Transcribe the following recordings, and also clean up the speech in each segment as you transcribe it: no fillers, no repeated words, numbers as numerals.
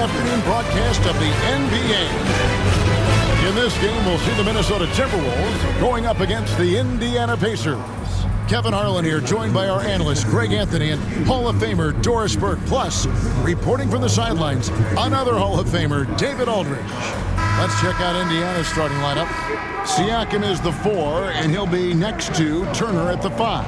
afternoon broadcast of the NBA. In this game, we'll see the Minnesota Timberwolves going up against the Indiana Pacers. Kevin Harlan here, joined by our analyst, Greg Anthony, and Hall of Famer Doris Burke. Plus, reporting from the sidelines, another Hall of Famer, David Aldridge. Let's check out Indiana's starting lineup. Siakam is the 4, and he'll be next to Turner at the 5.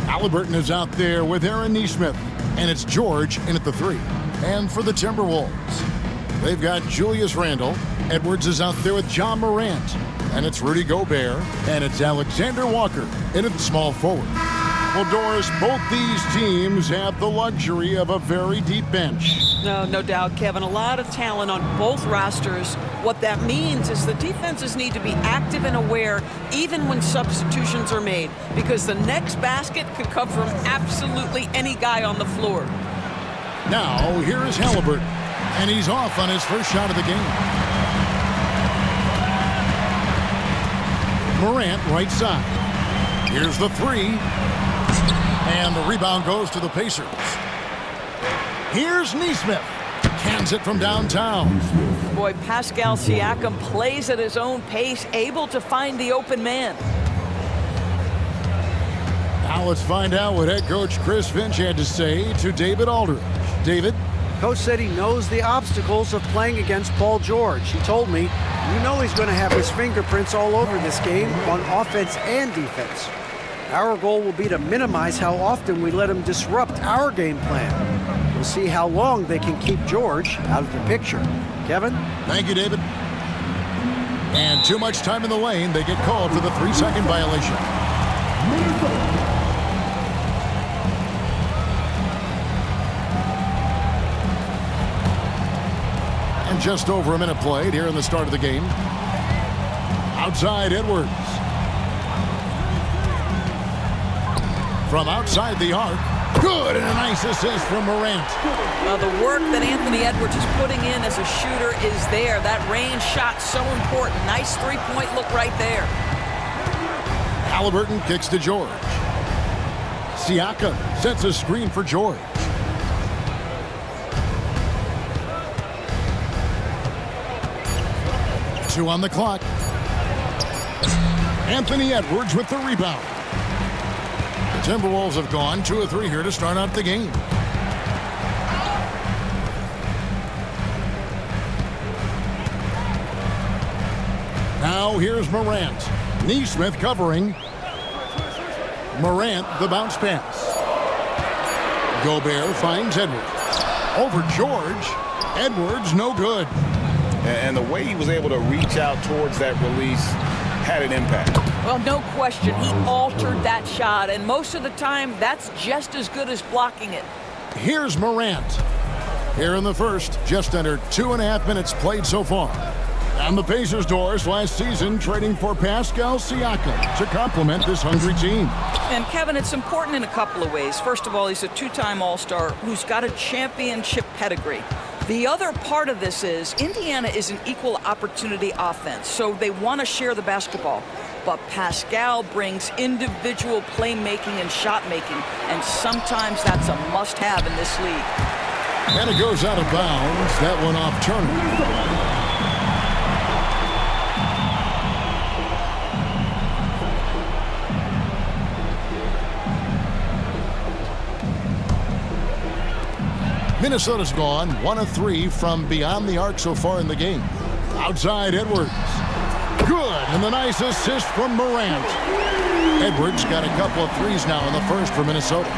Halliburton is out there with Aaron Nesmith, and it's George in at the 3. And for the Timberwolves, they've got Julius Randle. Edwards is out there with Ja Morant. And it's Rudy Gobert, and it's Alexander Walker in at the small forward. Well, Doris, both these teams have the luxury of a very deep bench. No doubt, Kevin. A lot of talent on both rosters. What that means is the defenses need to be active and aware even when substitutions are made, because the next basket could come from absolutely any guy on the floor. Now, here is Halliburton, and he's off on his first shot of the game. Morant, right side. Here's the 3. And the rebound goes to the Pacers. Here's Nesmith. Cans it from downtown. Boy, Pascal Siakam plays at his own pace, able to find the open man. Now let's find out what head coach Chris Finch had to say to David Aldridge. David? Coach said he knows the obstacles of playing against Paul George. He told me, you know he's going to have his fingerprints all over this game on offense and defense. Our goal will be to minimize how often we let him disrupt our game plan. We'll see how long they can keep George out of the picture. Kevin? Thank you, David. And too much time in the lane. They get called for the 3-second violation. And just over a minute played here in the start of the game. Outside Edwards. From outside the arc. Good, and a nice assist from Morant. Well, the work that Anthony Edwards is putting in as a shooter is there. That range shot so important. Nice three-point look right there. Halliburton kicks to George. Siakam sets a screen for George. Two on the clock. Anthony Edwards with the rebound. The Timberwolves have gone 2 of 3 here to start out the game. Now here's Morant. Nesmith covering. Morant, the bounce pass. Gobert finds Edwards. Over George. Edwards, no good. And the way he was able to reach out towards that release had an impact. Well, no question. He altered that shot, and most of the time, that's just as good as blocking it. Here's Morant. Here in the first, just under 2.5 minutes played so far. And the Pacers, Doris, last season trading for Pascal Siakam to complement this hungry team. And, Kevin, it's important in a couple of ways. First of all, he's a 2-time All-Star who's got a championship pedigree. The other part of this is Indiana is an equal opportunity offense, so they want to share the basketball. But Pascal brings individual playmaking and shot making, and sometimes that's a must-have in this league. And it goes out of bounds. That one off Turner. Minnesota's gone 1 of 3 from beyond the arc so far in the game. Outside Edwards. Good, and the nice assist from Morant. Edwards got a couple of threes now in the first for Minnesota.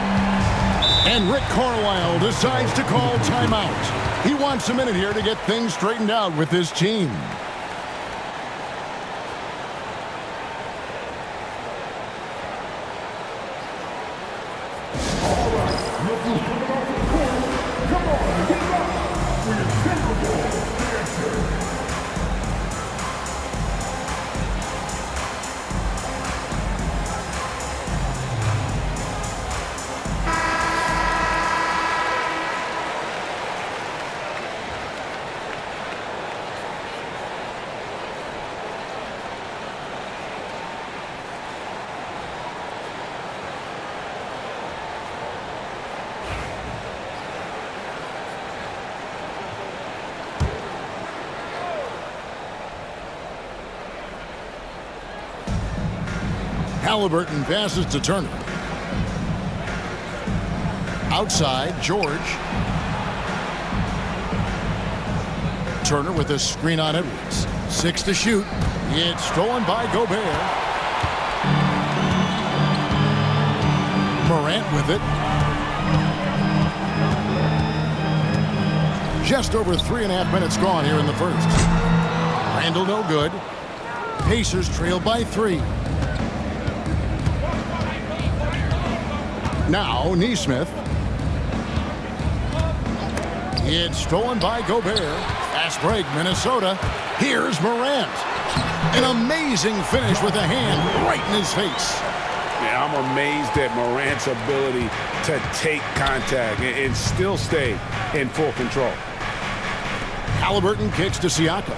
And Rick Carlisle decides to call timeout. He wants a minute here to get things straightened out with his team. Halliburton passes to Turner. Outside, George. Turner with a screen on Edwards. 6 to shoot. It's stolen by Gobert. Morant with it. Just over 3.5 minutes gone here in the first. Randall no good. Pacers trail by 3. Now Nesmith. It's stolen by Gobert. Fast break, Minnesota. Here's Morant. An amazing finish with a hand right in his face. Yeah, I'm amazed at Morant's ability to take contact and still stay in full control. Halliburton kicks to Siakam.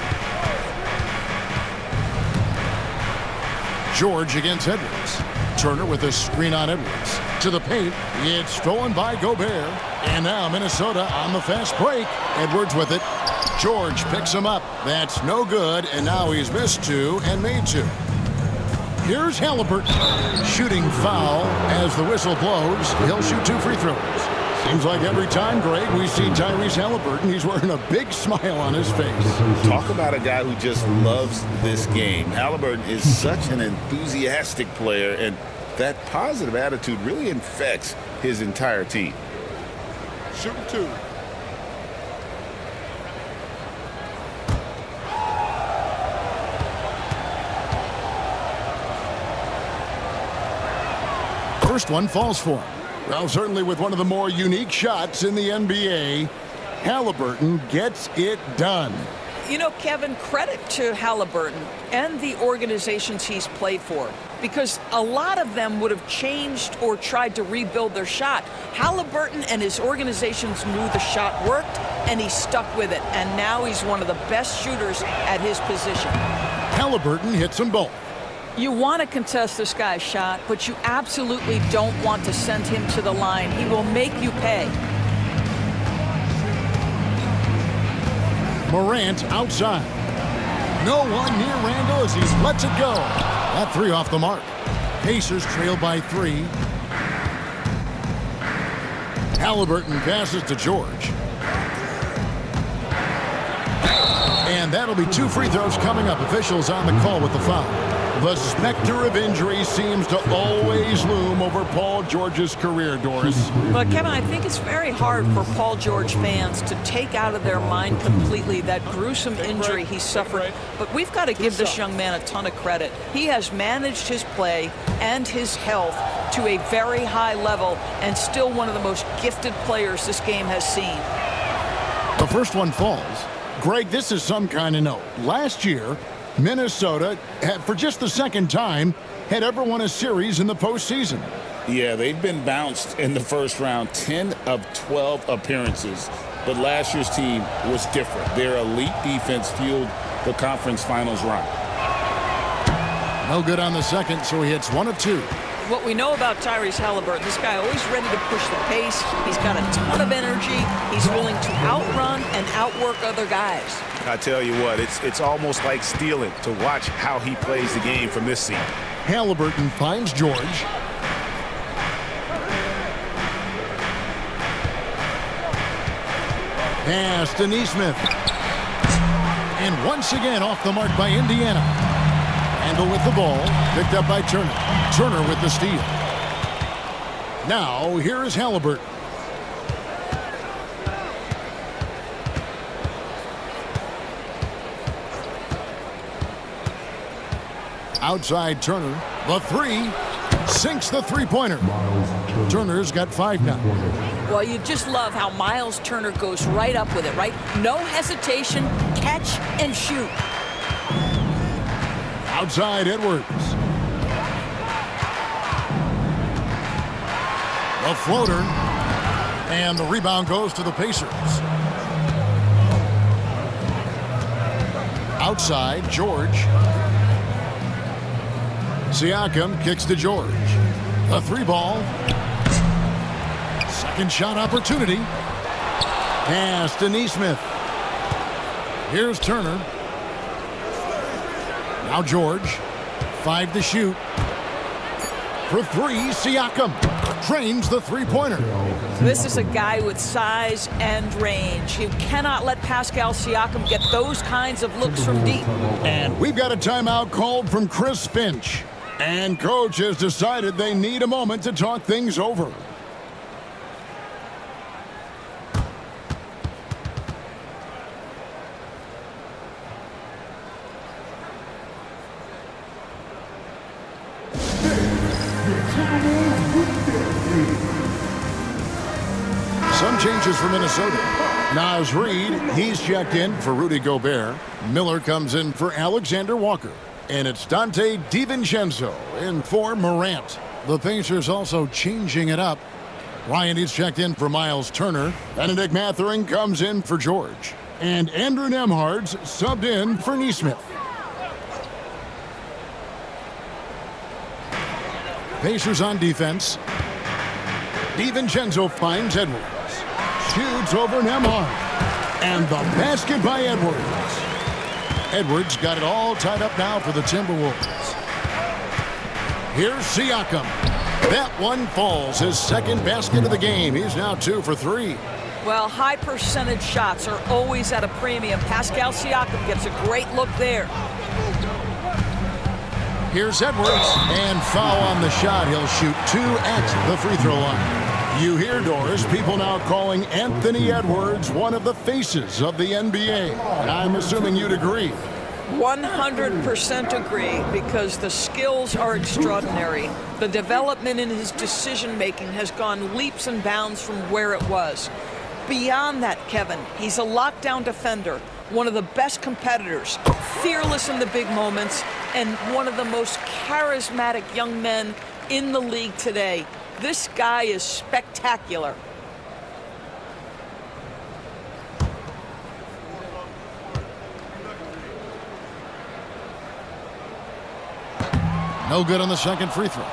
George against Edwards. Turner with a screen on Edwards. To the paint. It's stolen by Gobert. And now Minnesota on the fast break. Edwards with it. George picks him up. That's no good. And now he's missed 2 and made 2. Here's Halliburton. Shooting foul as the whistle blows. He'll shoot 2 free throws. Seems like every time, Greg, we see Tyrese Halliburton, he's wearing a big smile on his face. Talk about a guy who just loves this game. Halliburton is such an enthusiastic player, and that positive attitude really infects his entire team. Shoot 2. First one falls for him. Well, certainly with one of the more unique shots in the NBA, Halliburton gets it done. You know, Kevin, credit to Halliburton and the organizations he's played for, because a lot of them would have changed or tried to rebuild their shot. Halliburton and his organizations knew the shot worked, and he stuck with it. And now he's one of the best shooters at his position. Halliburton hits them both. You want to contest this guy's shot, but you absolutely don't want to send him to the line. He will make you pay. Morant outside. No one near Randall as he lets it go. That 3 off the mark. Pacers trail by 3. Halliburton passes to George. And that'll be 2 free throws coming up. Officials on the call with the foul. The specter of injury seems to always loom over Paul George's career, Doris. But, Kevin, I think it's very hard for Paul George fans to take out of their mind completely that gruesome injury he suffered. But we've got to give this young man a ton of credit. He has managed his play and his health to a very high level, and still one of the most gifted players this game has seen. The first one falls. Greg, this is some kind of note. Last year, Minnesota, for just the second time, had ever won a series in the postseason. Yeah, they've been bounced in the first round, 10 of 12 appearances. But last year's team was different. Their elite defense fueled the conference finals run. No good on the second, so he hits 1 of 2. What we know about Tyrese Halliburton, this guy always ready to push the pace. He's got a ton of energy. He's willing to outrun and outwork other guys. I tell you what, it's almost like stealing to watch how he plays the game from this seat. Halliburton finds George. Pass to Nesmith. And once again off the mark by Indiana. Randall with the ball, picked up by Turner. Turner with the steal. Now, here is Halliburton. Outside Turner, the 3, sinks the 3-pointer. Turner's got 5 now. Well, you just love how Miles Turner goes right up with it, right? No hesitation, catch and shoot. Outside Edwards. The floater. And the rebound goes to the Pacers. Outside, George. Siakam kicks to George. The 3-ball. Second shot opportunity. Pass to Nesmith. Here's Turner. Now George, 5 to shoot. For three, Siakam drains the three-pointer. This is a guy with size and range. You cannot let Pascal Siakam get those kinds of looks from deep. And we've got a timeout called from Chris Finch. And coach has decided they need a moment to talk things over. Some changes for Minnesota. Naz Reid, he's checked in for Rudy Gobert. Miller comes in for Alexander Walker. And it's Dante DiVincenzo in for Morant. The Pacers also changing it up. Ryan is checked in for Miles Turner. Benedict Mathurin comes in for George. And Andrew Nembhard's subbed in for Nesmith. Pacers on defense. DiVincenzo finds Edwards. Shoots over Nembhard. And the basket by Edwards. Edwards got it all tied up now for the Timberwolves. Here's Siakam. That one falls. His second basket of the game. He's now 2 for 3. Well, high percentage shots are always at a premium. Pascal Siakam gets a great look there. Here's Edwards. And foul on the shot. He'll shoot 2 at the free throw line. You hear, Doris, people now calling Anthony Edwards one of the faces of the NBA. I'm assuming you'd agree. 100% agree, because the skills are extraordinary. The development in his decision-making has gone leaps and bounds from where it was. Beyond that, Kevin, he's a lockdown defender, one of the best competitors, fearless in the big moments, and one of the most charismatic young men in the league today. This guy is spectacular. No good on the second free throw.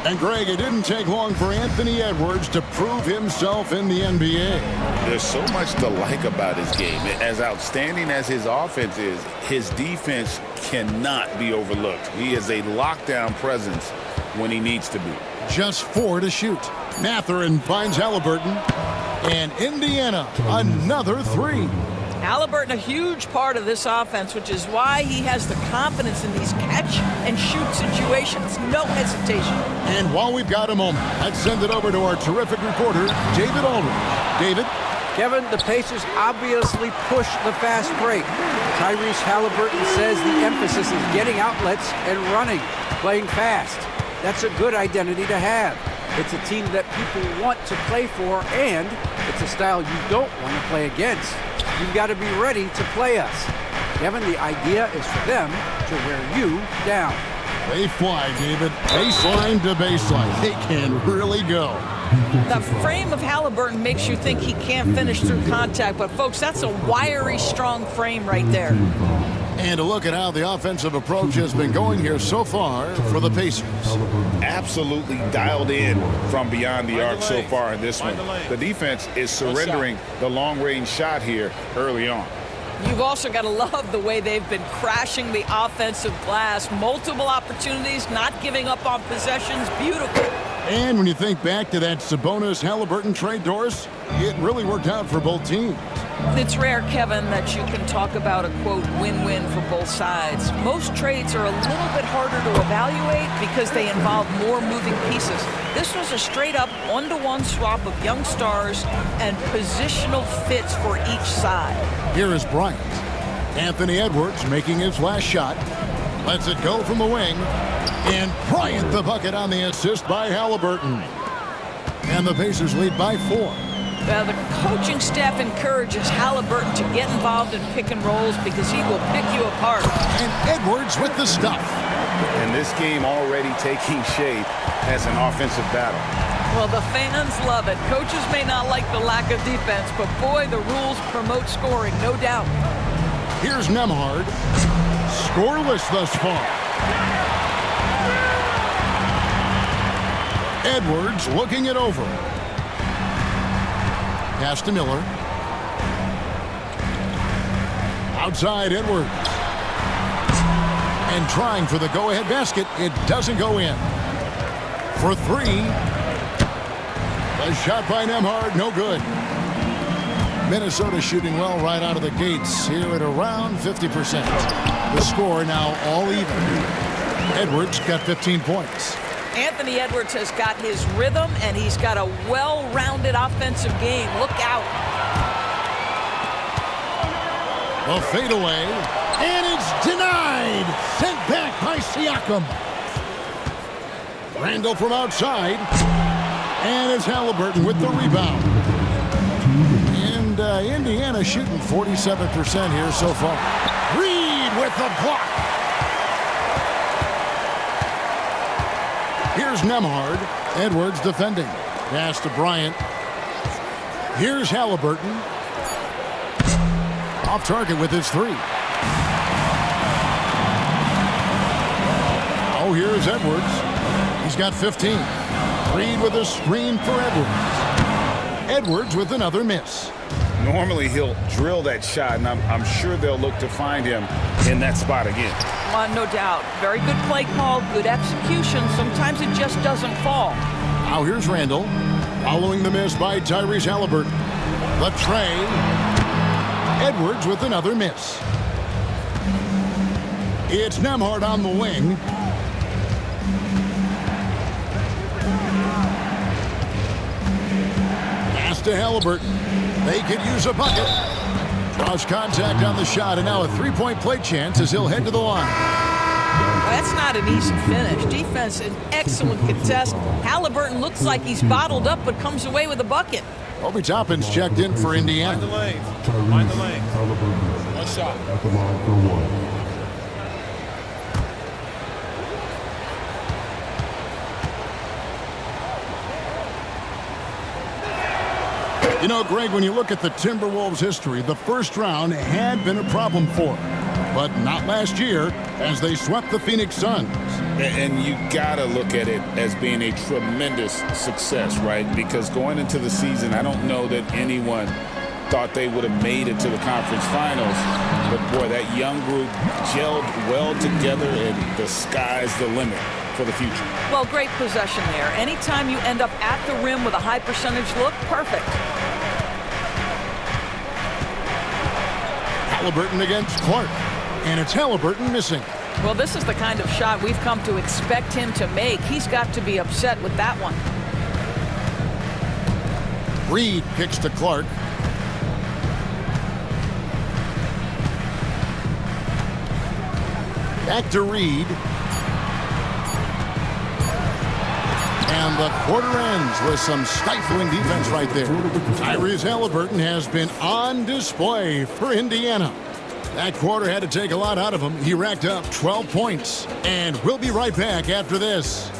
And Greg, it didn't take long for Anthony Edwards to prove himself in the NBA. There's so much to like about his game. As outstanding as his offense is, his defense cannot be overlooked. He is a lockdown presence when he needs to be. Just 4 to shoot. Mathurin finds Halliburton. And Indiana, another 3. Halliburton, a huge part of this offense, which is why he has the confidence in these catch-and-shoot situations. No hesitation. And while we've got a moment, let's send it over to our terrific reporter, David Aldridge. David? Kevin, the Pacers obviously push the fast break. Tyrese Halliburton says the emphasis is getting outlets and running, playing fast. That's a good identity to have. It's a team that people want to play for, and it's a style you don't want to play against. You've got to be ready to play us. Kevin, the idea is for them to wear you down. They fly, David. Baseline to baseline. They can really go. The frame of Halliburton makes you think he can't finish through contact, but folks, that's a wiry, strong frame right there. And a look at how the offensive approach has been going here so far for the Pacers. Absolutely dialed in from beyond the arc so far in this one. The defense is surrendering the long-range shot here early on. You've also got to love the way they've been crashing the offensive glass. Multiple opportunities, not giving up on possessions. Beautiful. And when you think back to that Sabonis-Halliburton trade, Doris, it really worked out for both teams. It's rare, Kevin, that you can talk about a, quote, win-win for both sides. Most trades are a little bit harder to evaluate because they involve more moving pieces. This was a straight-up one-to-one swap of young stars and positional fits for each side. Here is Bryant. Anthony Edwards making his last shot. Lets it go from the wing. And Bryant the bucket on the assist by Halliburton. And the Pacers lead by 4. The coaching staff encourages Halliburton to get involved in pick and rolls because he will pick you apart. And Edwards with the stuff. And this game already taking shape as an offensive battle. Well, the fans love it. Coaches may not like the lack of defense, but boy, the rules promote scoring, no doubt. Here's Nembhard. Scoreless thus far. Edwards looking it over. Pass to Miller. Outside Edwards. And trying for the go-ahead basket. It doesn't go in. for three. A shot by Nembhard, no good. Minnesota shooting well right out of the gates here at around 50%. The score now all even. Edwards got 15 points. Anthony Edwards has got his rhythm, and he's got a well-rounded offensive game. Look out. A fadeaway, and it's denied. Sent back by Siakam. Randall from outside, and it's Halliburton with the rebound. And Indiana shooting 47% here so far. Reed with the block. Here's Nembhard. Edwards defending. Pass to Bryant. Here's Halliburton. Off target with his three. Oh, here's Edwards. He's got 15. Reed with a screen for Edwards. Edwards with another miss. Normally he'll drill that shot, and I'm sure they'll look to find him in that spot again. No doubt. Very good play call, good execution. Sometimes it just doesn't fall. Now here's Randall. Following the miss by Tyrese Halliburton. The tray. Edwards with another miss. It's Nembhard on the wing. Pass to Halliburton. They could use a bucket. Draws contact on the shot, and now a three-point play chance as he'll head to the line. Well, that's not an easy finish. Defense, an excellent contest. Halliburton looks like he's bottled up, but comes away with a bucket. Obi Toppin's checked in for Indiana. Mind the lane. Mind the lane. One shot. At the line for one. You know, Greg, when you look at the Timberwolves' history, the first round had been a problem for them. But not last year, as they swept the Phoenix Suns. And you got to look at it as being a tremendous success, right? Because going into the season, I don't know that anyone thought they would have made it to the conference finals. But, boy, that young group gelled well together, and the sky's the limit for the future. Well, great possession there. Anytime you end up at the rim with a high percentage look, perfect. Halliburton against Clark. And it's Halliburton missing. Well, this is the kind of shot we've come to expect him to make. He's got to be upset with that one. Reed kicks to Clark. Back to Reed. And the quarter ends with some stifling defense right there. Tyrese Halliburton has been on display for Indiana. That quarter had to take a lot out of him. He racked up 12 points. And we'll be right back after this.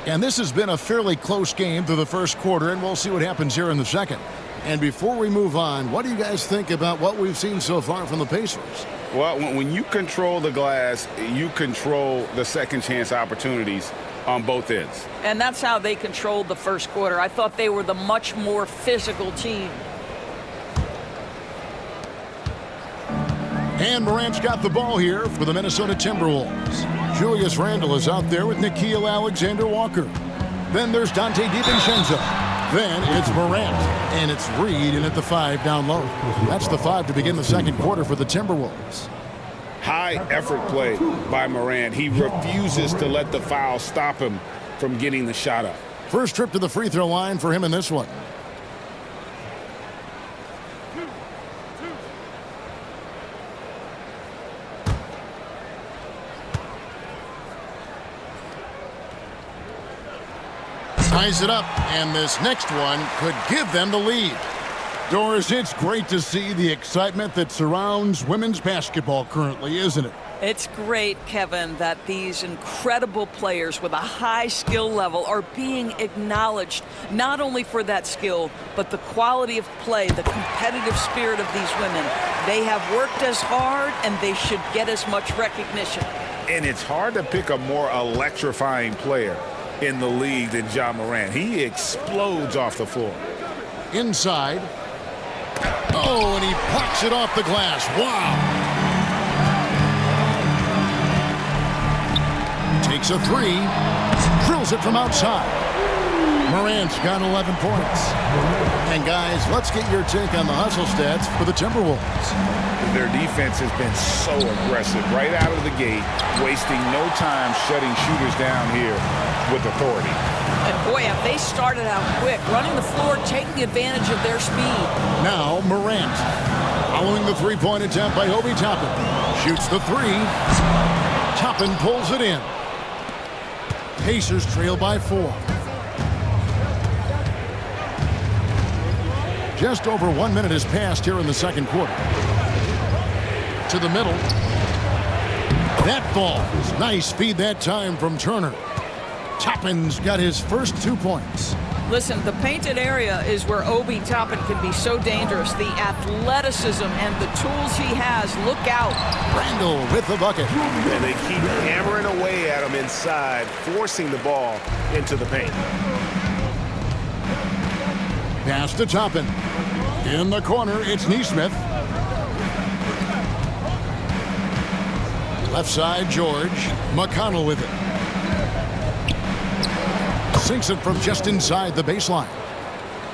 And this has been a fairly close game through the first quarter, and we'll see what happens here in the second. And before we move on, what do you guys think about what we've seen so far from the Pacers? Well, when you control the glass, you control the second chance opportunities on both ends. And that's how they controlled the first quarter. I thought they were the much more physical team. And Morant's got the ball here for the Minnesota Timberwolves. Julius Randle is out there with Nickeil Alexander-Walker. Then there's Dante DiVincenzo. Then it's Morant, and it's Reed in at the 5 down low. That's the 5 to begin the second quarter for the Timberwolves. High effort play by Morant. He refuses to let the foul stop him from getting the shot up. First trip to the free throw line for him in this one. Ties it up, and this next one could give them the lead. Doris, it's great to see the excitement that surrounds women's basketball currently, isn't it? It's great, Kevin, that these incredible players with a high skill level are being acknowledged, not only for that skill, but the quality of play, the competitive spirit of these women. They have worked as hard, and they should get as much recognition. And it's hard to pick a more electrifying player in the league than Ja Morant. He explodes off the floor. Inside. Oh, and he plucks it off the glass. Wow. Takes a three. Drills it from outside. Morant's got 11 points. And guys, let's get your take on the hustle stats for the Timberwolves. Their defense has been so aggressive right out of the gate, wasting no time shutting shooters down here with authority. And boy, have they started out quick, running the floor, taking advantage of their speed. Now Morant, following the three-point attempt by Obi Toppin. Shoots the three. Toppin pulls it in. Pacers trail by 4. Just over 1 minute has passed here in the second quarter. To the middle. That ball is nice speed that time from Turner. Toppin's got his first 2 points. Listen, the painted area is where Obi Toppin can be so dangerous. The athleticism and the tools he has. Look out. Randall with the bucket. And they keep hammering away at him inside, forcing the ball into the paint. Pass to Toppin. In the corner, it's Nesmith. Left side, George. McConnell with it. Sinks it from just inside the baseline.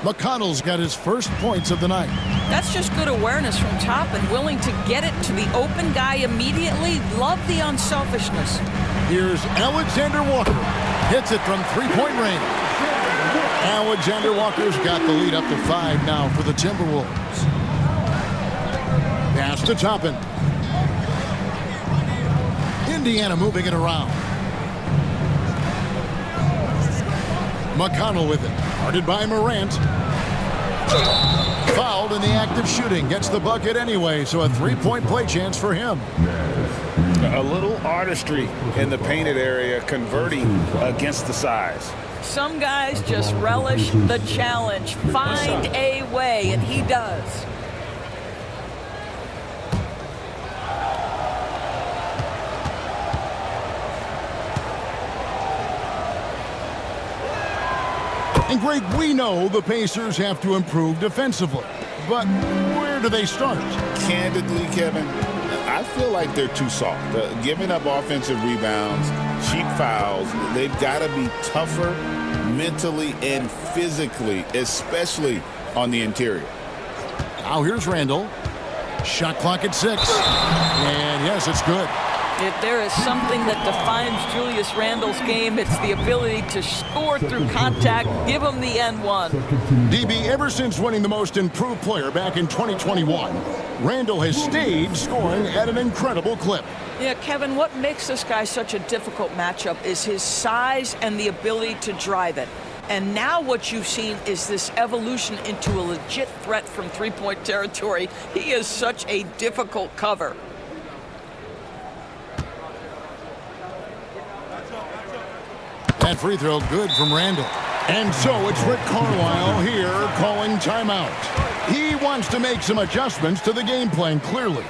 McConnell's got his first points of the night. That's just good awareness from Toppin, willing to get it to the open guy immediately. Love the unselfishness. Here's Alexander Walker. Hits it from three-point range. Alexander Walker's got the lead up to 5 now for the Timberwolves. Pass to Toppin. Indiana moving it around. McConnell with it. Guarded by Morant. Fouled in the act of shooting. Gets the bucket anyway, so a three-point play chance for him. A little artistry in the painted area, converting against the size. Some guys just relish the challenge. Find a way, and he does. And Greg, we know the Pacers have to improve defensively. But where do they start? Candidly, Kevin, I feel like they're too soft. Giving up offensive rebounds, cheap fouls, they've got to be tougher mentally and physically, especially on the interior. Now here's Randall. Shot clock at 6. And yes, it's good. If there is something that defines Julius Randle's game, it's the ability to score through contact. Give him the N1. DB, ever since winning the most improved player back in 2021, Randle has stayed scoring at an incredible clip. Yeah, Kevin, what makes this guy such a difficult matchup is his size and the ability to drive it. And now what you've seen is this evolution into a legit threat from three-point territory. He is such a difficult cover. That free throw good from Randall. And so it's Rick Carlisle here calling timeout. He wants to make some adjustments to the game plan, clearly.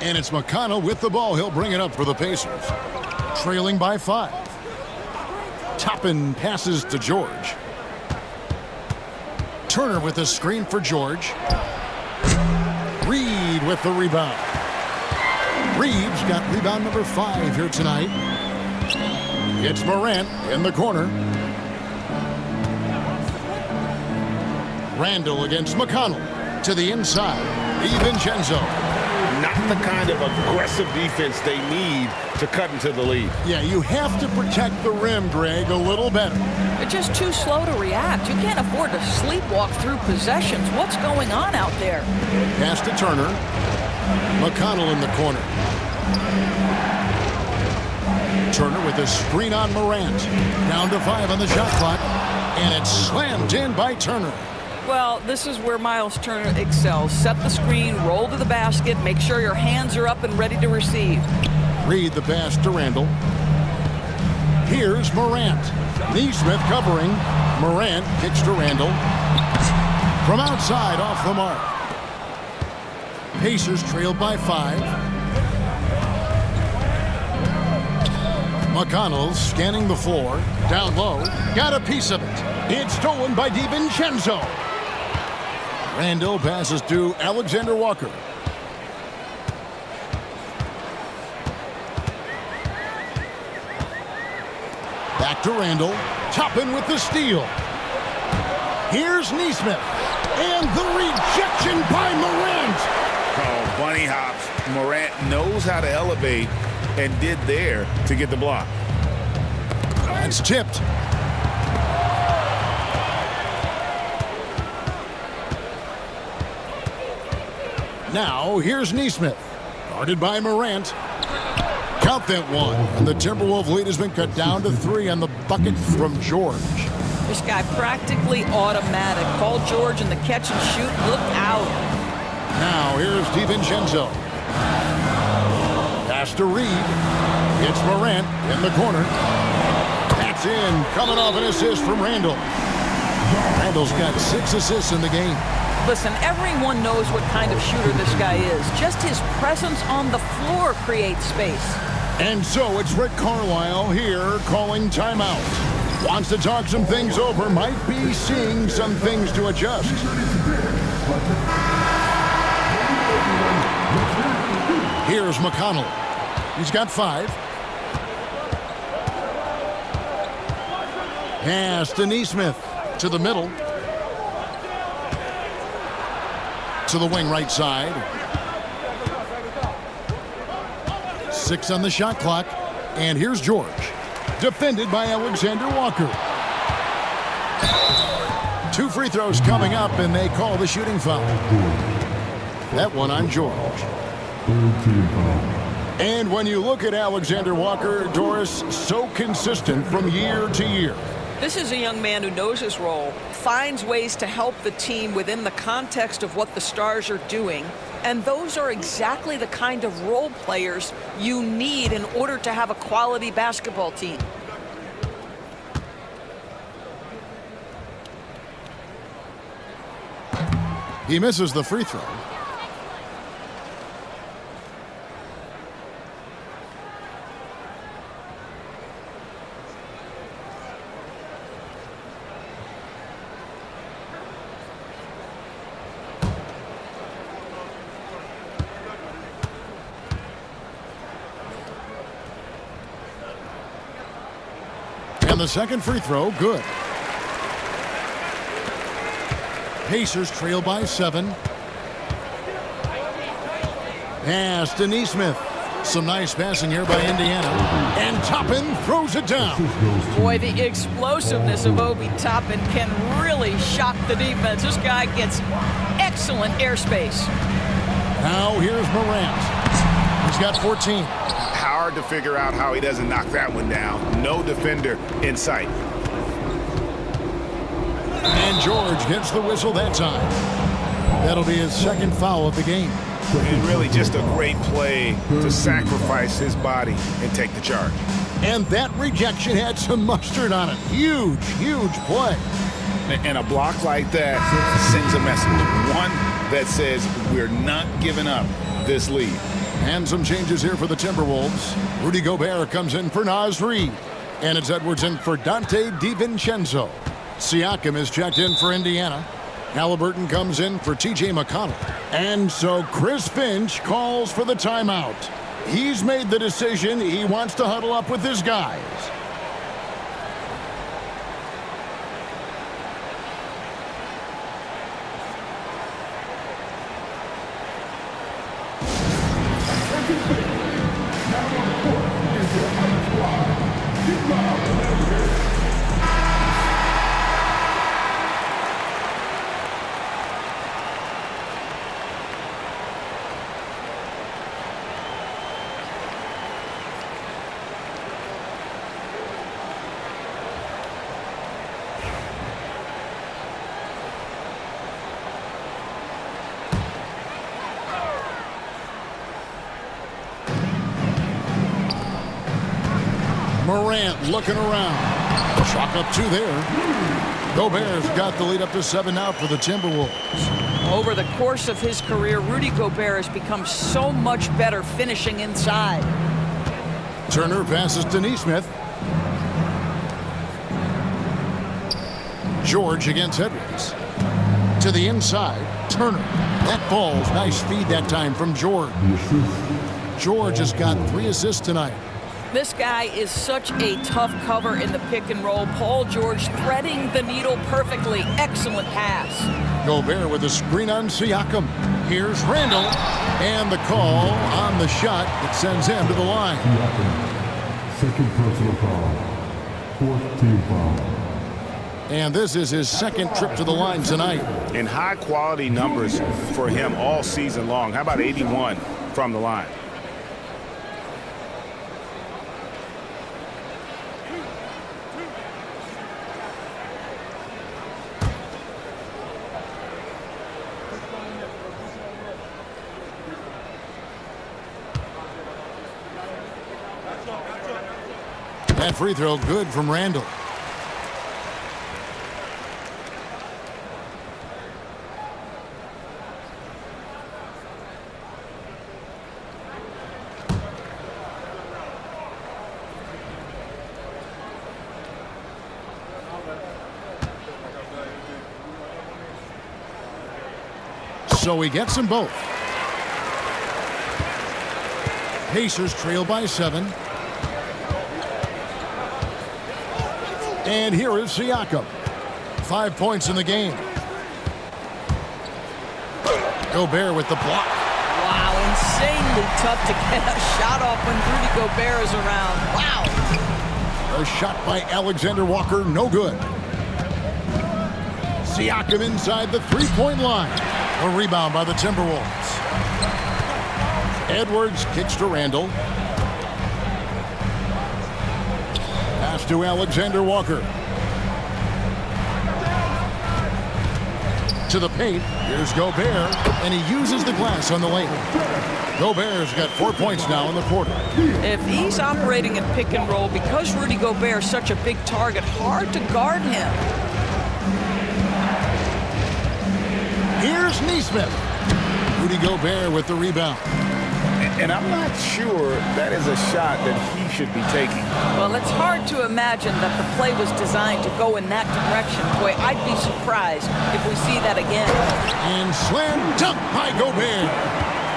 And it's McConnell with the ball. He'll bring it up for the Pacers. Trailing by 5. Toppin passes to George. Turner with a screen for George. Reed with the rebound. Reed's got rebound number 5 here tonight. It's Morant in the corner. Randall against McConnell. To the inside. DiVincenzo. Not the kind of aggressive defense they need to cut into the lead. Yeah, you have to protect the rim, Greg, a little better. They're just too slow to react. You can't afford to sleepwalk through possessions. What's going on out there? Pass to Turner. McConnell in the corner. Turner with a screen on Morant. Down to 5 on the shot clock. And it's slammed in by Turner. Well, this is where Miles Turner excels. Set the screen, roll to the basket, make sure your hands are up and ready to receive. Read the pass to Randall. Here's Morant. Neesmith covering. Morant kicks to Randall. From outside, off the mark. Pacers trail by 5. McConnell scanning the floor. Down low. Got a piece of it. It's stolen by DiVincenzo. Randall passes to Alexander Walker. Back to Randall. Toppin with the steal. Here's Neesmith. And the rejection by Morant. Oh, bunny hops. Morant knows how to elevate and did there to get the block. That's tipped. Now, here's Neesmith. Guarded by Morant. Count that one. And the Timberwolves lead has been cut down to 3 on the bucket from George. This guy practically automatic. Paul George in the catch and shoot. Look out. Now, here's DiVincenzo. Pass to Reed. It's Morant in the corner. That's in. Coming off an assist from Randall. Randall's got 6 assists in the game. Listen, everyone knows what kind of shooter this guy is. Just his presence on the floor creates space. And so it's Rick Carlisle here calling timeout. Wants to talk some things over. Might be seeing some things to adjust. Here's McConnell. He's got 5. Pass to Neesmith. To the middle. To the wing right side. 6 on the shot clock. And here's George. Defended by Alexander Walker. 2 free throws coming up, and they call the shooting foul. That one on George. And when you look at Alexander Walker, Doris, so consistent from year to year. This is a young man who knows his role, finds ways to help the team within the context of what the Stars are doing, and those are exactly the kind of role players you need in order to have a quality basketball team. He misses the free throw. And the second free throw, good. Pacers trail by 7. Pass to Neesmith. Some nice passing here by Indiana. And Toppin throws it down. Boy, the explosiveness of Obi Toppin can really shock the defense. This guy gets excellent airspace. Now here's Morant. He's got 14. Hard to figure out how he doesn't knock that one down. No defender in sight. And George gets the whistle that time. That'll be his second foul of the game. And really just a great play to sacrifice his body and take the charge. And that rejection had some mustard on it. Huge, huge play. And a block like that sends a message. One that says we're not giving up this lead. And some changes here for the Timberwolves. Rudy Gobert comes in for Naz Reid. And it's Edwards in for Dante DiVincenzo. Siakam is checked in for Indiana. Halliburton comes in for T.J. McConnell. And so Chris Finch calls for the timeout. He's made the decision. He wants to huddle up with his guys. Morant looking around. Chalk up 2 there. Gobert's got the lead up to 7 now for the Timberwolves. Over the course of his career, Rudy Gobert has become so much better finishing inside. Turner passes to Nesmith. George against Edwards. To the inside, Turner. That falls. Nice feed that time from George. George has got 3 assists tonight. This guy is such a tough cover in the pick and roll. Paul George threading the needle perfectly. Excellent pass. Gobert with a screen on Siakam. Here's Randall. And the call on the shot that sends him to the line. Second personal foul. 4th team foul. And this is his 2nd trip to the line tonight. And high-quality numbers for him all season long. How about 81 from the line? That free throw good from Randall. So he gets them both. Pacers trail by 7. And here is Siakam. 5 points in the game. Gobert with the block. Wow, insanely tough to get a shot off when Rudy Gobert is around. Wow. A shot by Alexander Walker, no good. Siakam inside the 3-point line. A rebound by the Timberwolves. Edwards kicks to Randall. Pass to Alexander Walker. To the paint. Here's Gobert. And he uses the glass on the lane. Gobert's got 4 points now in the quarter. If he's operating in pick and roll, because Rudy Gobert is such a big target, hard to guard him. Here's Nesmith. Rudy Gobert with the rebound. And I'm not sure that is a shot that he should be taking. Well, it's hard to imagine that the play was designed to go in that direction. Boy, I'd be surprised if we see that again. And slam dunk by Gobert.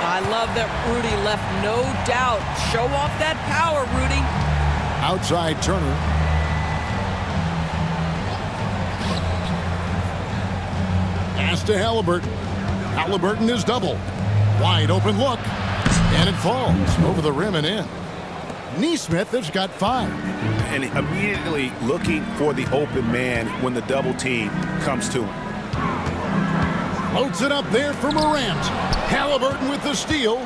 I love that Rudy left no doubt. Show off that power, Rudy. Outside Turner. Pass to Halliburton. Halliburton is double. Wide open look. And it falls over the rim and in. Nesmith has got 5. And immediately looking for the open man when the double team comes to him. Loads it up there for Morant. Halliburton with the steal.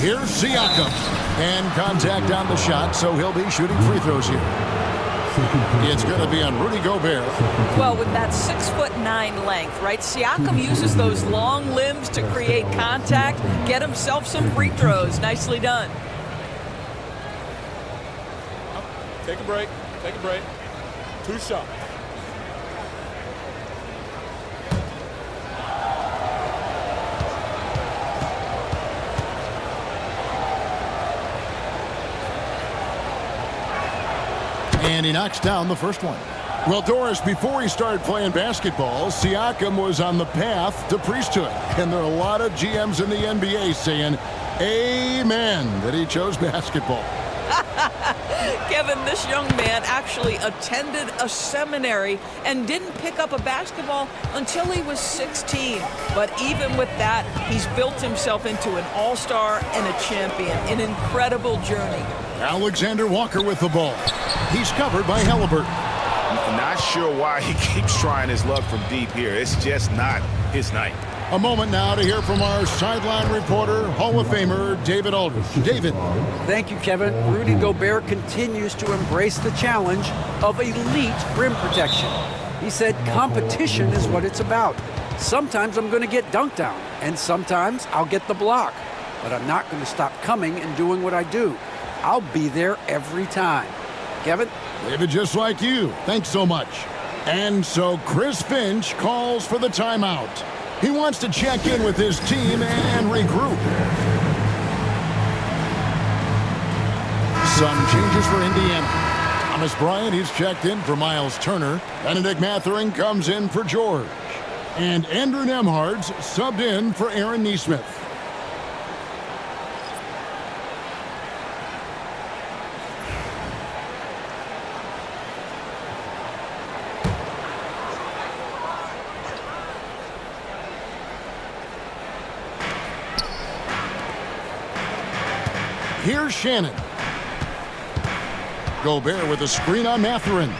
Here's Siakam. And contact on the shot, so he'll be shooting free throws here. It's going to be on Rudy Gobert. Well, with that 6'9" length, right? Siakam uses those long limbs to create contact, get himself some free throws. Nicely done. Take a break. Take a break. 2 shots. And he knocks down the first one. Well, Doris, before he started playing basketball, Siakam was on the path to priesthood. And there are a lot of GMs in the NBA saying, amen, that he chose basketball. Kevin, this young man actually attended a seminary and didn't pick up a basketball until he was 16. But even with that, he's built himself into an all-star and a champion. An incredible journey. Alexander Walker with the ball. He's covered by Halliburton. Not sure why he keeps trying his luck from deep here. It's just not his night. A moment now to hear from our sideline reporter, Hall of Famer David Aldridge. David. Thank you, Kevin. Rudy Gobert continues to embrace the challenge of elite rim protection. He said competition is what it's about. Sometimes I'm going to get dunked on, and sometimes I'll get the block. But I'm not going to stop coming and doing what I do. I'll be there every time. Kevin? David, just like you. Thanks so much. And so Chris Finch calls for the timeout. He wants to check in with his team and regroup. Some changes for Indiana. Thomas Bryant, he's checked in for Miles Turner. Benedict Mathurin comes in for George. And Andrew Nembhard's subbed in for Aaron Nesmith. Here's Shannon. Gobert with a screen on Mathurin.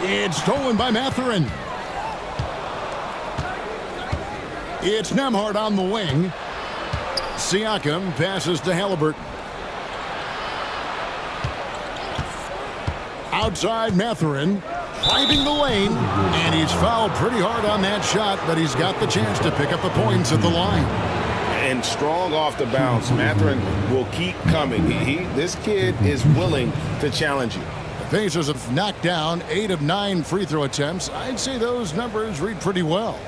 It's stolen by Mathurin. It's Nembhard on the wing. Siakam passes to Halliburton. Outside Mathurin, driving the lane, and he's fouled pretty hard on that shot, but he's got the chance to pick up the points at the line. And strong off the bounce. Mathurin will keep coming. This kid is willing to challenge you. The Pacers have knocked down 8 of 9 free throw attempts. I'd say those numbers read pretty well.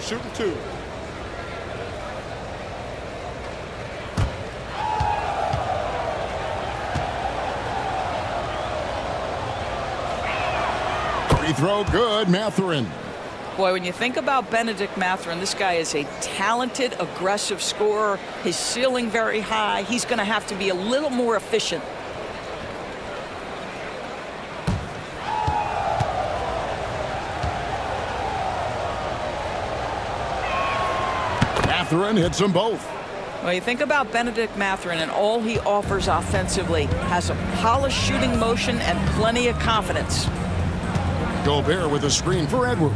Shooting 2. Free throw good, Mathurin. Boy, when you think about Benedict Mathurin, this guy is a talented, aggressive scorer. His ceiling very high. He's going to have to be a little more efficient. Mathurin hits them both. Well, you think about Benedict Mathurin and all he offers offensively. Has a polished shooting motion and plenty of confidence. Gobert with a screen for Edwards.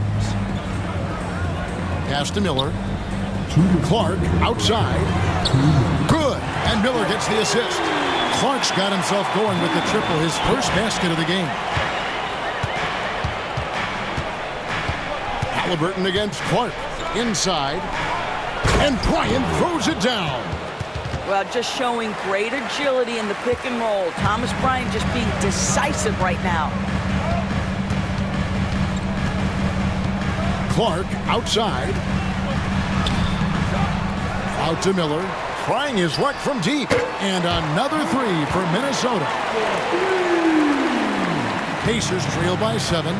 Pass to Miller. Clark outside. Good. And Miller gets the assist. Clark's got himself going with the triple, his first basket of the game. Halliburton against Clark. Inside. And Bryant throws it down. Well, just showing great agility in the pick and roll. Thomas Bryant just being decisive right now. Clark outside. Out to Miller. Trying his luck from deep. And another three for Minnesota. Pacers trail by 7.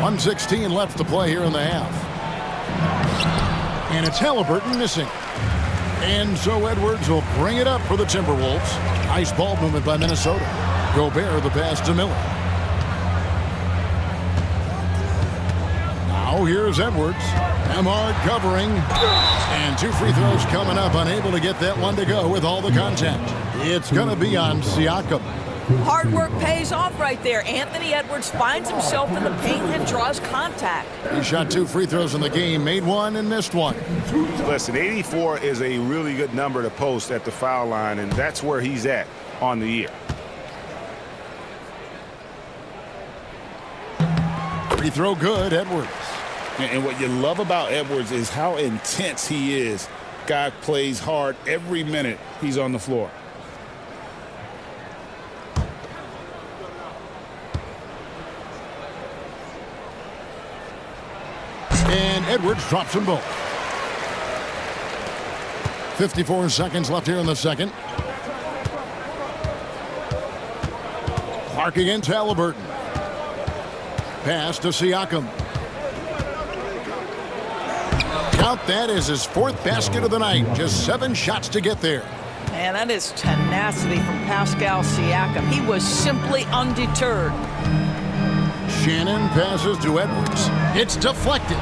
1:16 left to play here in the half. And it's Halliburton missing. And so Edwards will bring it up for the Timberwolves. Nice ball movement by Minnesota. Gobert the pass to Miller. Now here's Edwards. Nembhard covering. And 2 free throws coming up. Unable to get that one to go with all the contact. It's going to be on Siakam. Hard work pays off right there. Anthony Edwards finds himself in the paint and draws contact. He shot 2 free throws in the game, made 1 and missed 1. Listen, 84 is a really good number to post at the foul line, and that's where he's at on the year. Free throw good, Edwards. And what you love about Edwards is how intense he is. Guy plays hard every minute he's on the floor. And Edwards drops them both. 54 seconds left here in the second. Clark against Halliburton. Pass to Siakam. Count that as his 4th basket of the night. Just 7 shots to get there. Man, that is tenacity from Pascal Siakam. He was simply undeterred. Shannon passes to Edwards. It's deflected.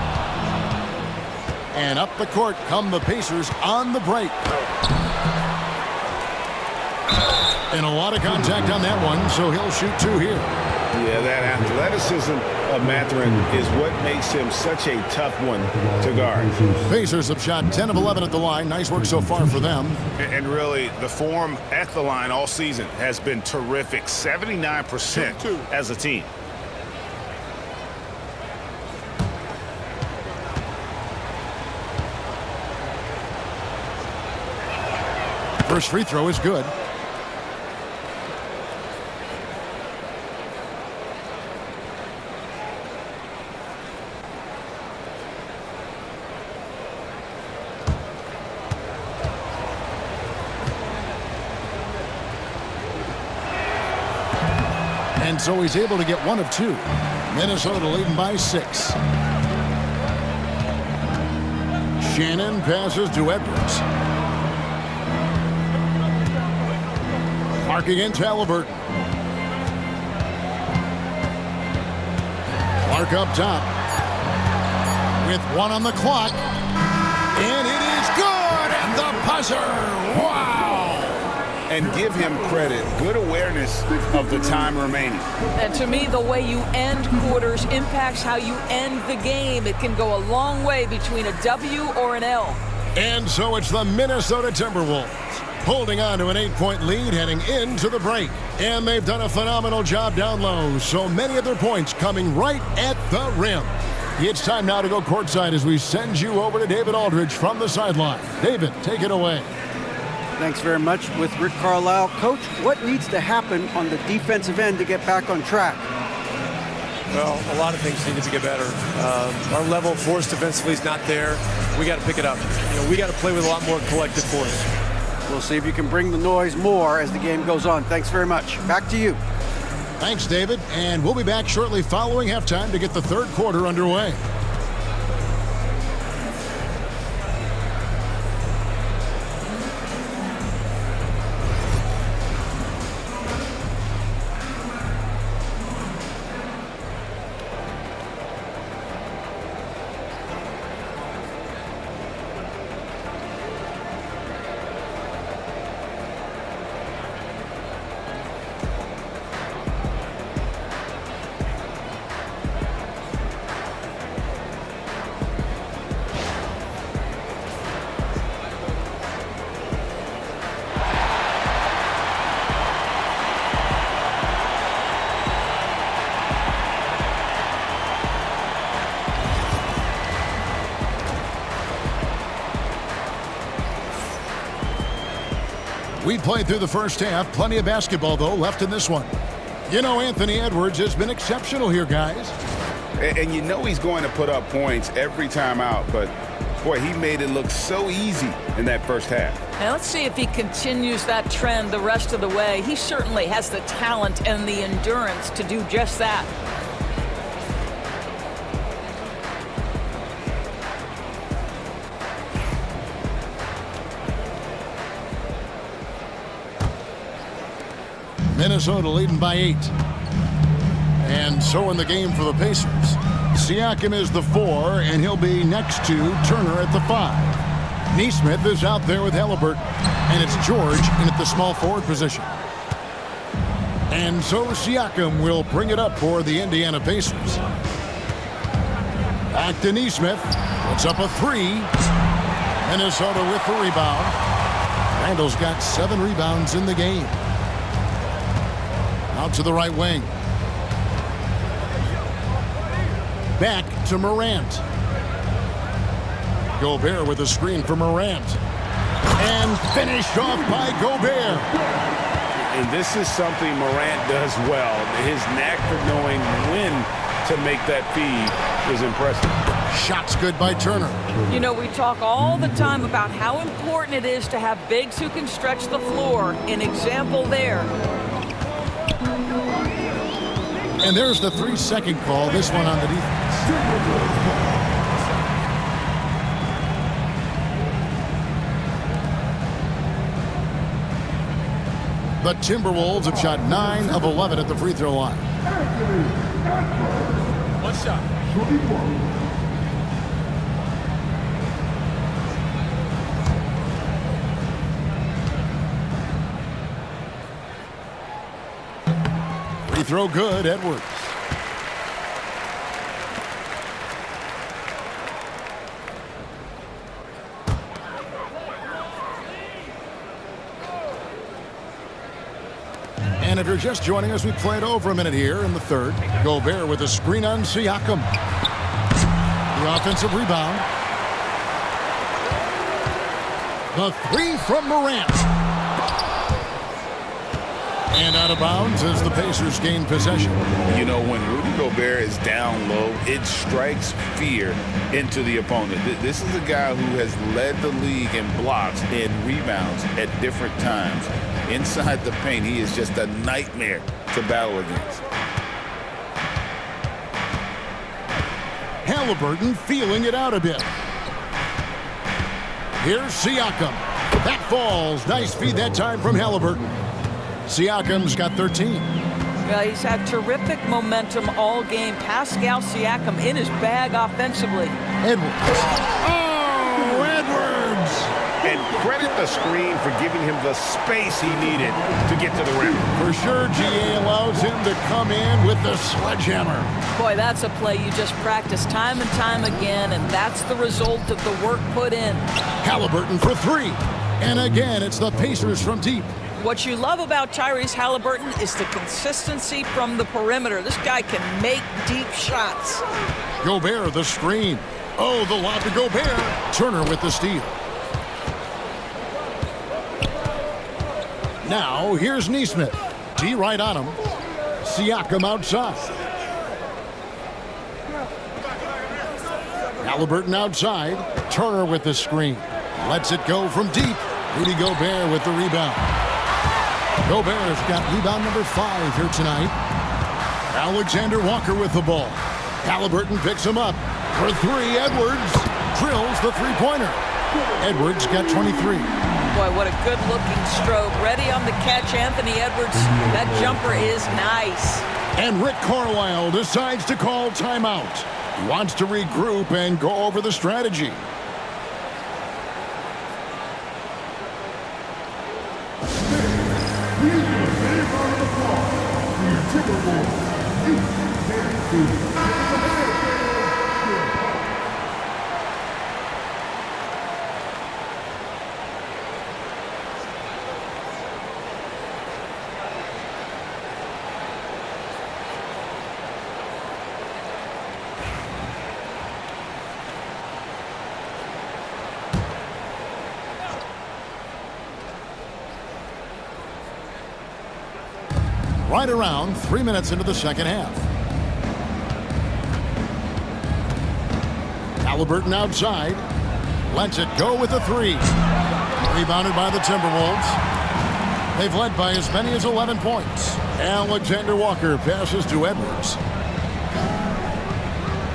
And up the court come the Pacers on the break. And a lot of contact on that one, so he'll shoot 2 here. Yeah, that athleticism of Mathurin is what makes him such a tough one to guard. Pacers have shot 10 of 11 at the line. Nice work so far for them. And really, the form at the line all season has been terrific. 79% as a team. First free throw is good. And so he's able to get one of two. Minnesota leading by 6. Shannon passes to Edwards. Clark against Halliburton. Clark up top. With 1 on the clock. And it is good! And the buzzer! Wow! And give him credit. Good awareness of the time remaining. And to me, the way you end quarters impacts how you end the game. It can go a long way between a W or an L. And so it's the Minnesota Timberwolves holding on to an 8-point lead heading into the break. And they've done a phenomenal job down low. So many of their points coming right at the rim. It's time now to go courtside as we send you over to David Aldridge from the sideline. David, take it away. Thanks very much with Rick Carlisle. Coach, what needs to happen on the defensive end to get back on track? Well, a lot of things need to get better. Our level of force defensively is not there. We got to pick it up. We got to play with a lot more collective force. We'll see if you can bring the noise more as the game goes on. Thanks very much. Back to you. Thanks, David. And we'll be back shortly following halftime to get the third quarter underway. We played through the first half. Plenty of basketball, though, left in this one. You know, Anthony Edwards has been exceptional here, guys. And you know he's going to put up points every time out, but, boy, he made it look so easy in that first half. Now let's see if he continues that trend the rest of the way. He certainly has the talent and the endurance to do just that. Minnesota leading by 8. And so in the game for the Pacers. Siakam is the 4, and he'll be next to Turner at the 5. Nesmith is out there with Halliburton, and it's George in at the small forward position. And so Siakam will bring it up for the Indiana Pacers. Back to Nesmith. Puts up a 3. Minnesota with the rebound. Randall's got 7 rebounds in the game. Out to the right wing. Back to Morant. Gobert with a screen for Morant. And finished off by Gobert. And this is something Morant does well. His knack for knowing when to make that feed is impressive. Shots good by Turner. You know, we talk all the time about how important it is to have bigs who can stretch the floor. An example there. And there's the 3-second call, this one on the defense. The Timberwolves have shot 9 of 11 at the free throw line. One shot. Free throw good, Edwards. And if you're just joining us, we played over a minute here in the third. Gobert with a screen on Siakam. The offensive rebound. The 3 from Morant. And out of bounds as the Pacers gain possession. You know, when Rudy Gobert is down low, it strikes fear into the opponent. This is a guy who has led the league in blocks and rebounds at different times. Inside the paint, he is just a nightmare to battle against. Halliburton feeling it out a bit. Here's Siakam. That falls. Nice feed that time from Halliburton. Siakam's got 13. Yeah, he's had terrific momentum all game. Pascal Siakam in his bag offensively. Edwards. Oh, Edwards! And credit the screen for giving him the space he needed to get to the rim. For sure, GA allows him to come in with the sledgehammer. Boy, that's a play you just practice time and time again, and that's the result of the work put in. Halliburton for three. And again, it's the Pacers from deep. What you love about Tyrese Halliburton is the consistency from the perimeter. This guy can make deep shots. Gobert, the screen. Oh, the lob to Gobert. Turner with the steal. Now, here's Nesmith. D right on him. Siakam outside. Halliburton outside. Turner with the screen. Lets it go from deep. Rudy Gobert with the rebound. Gobert's got rebound number 5 here tonight. Alexander Walker with the ball. Halliburton picks him up. For three, Edwards drills the three-pointer. Edwards got 23. Boy, what a good-looking stroke. Ready on the catch, Anthony Edwards. That jumper is nice. And Rick Carlisle decides to call timeout. He wants to regroup and go over the strategy. Right around 3 minutes into the second half. Halliburton outside. Lets it go with a three. Rebounded by the Timberwolves. They've led by as many as 11 points. Alexander Walker passes to Edwards.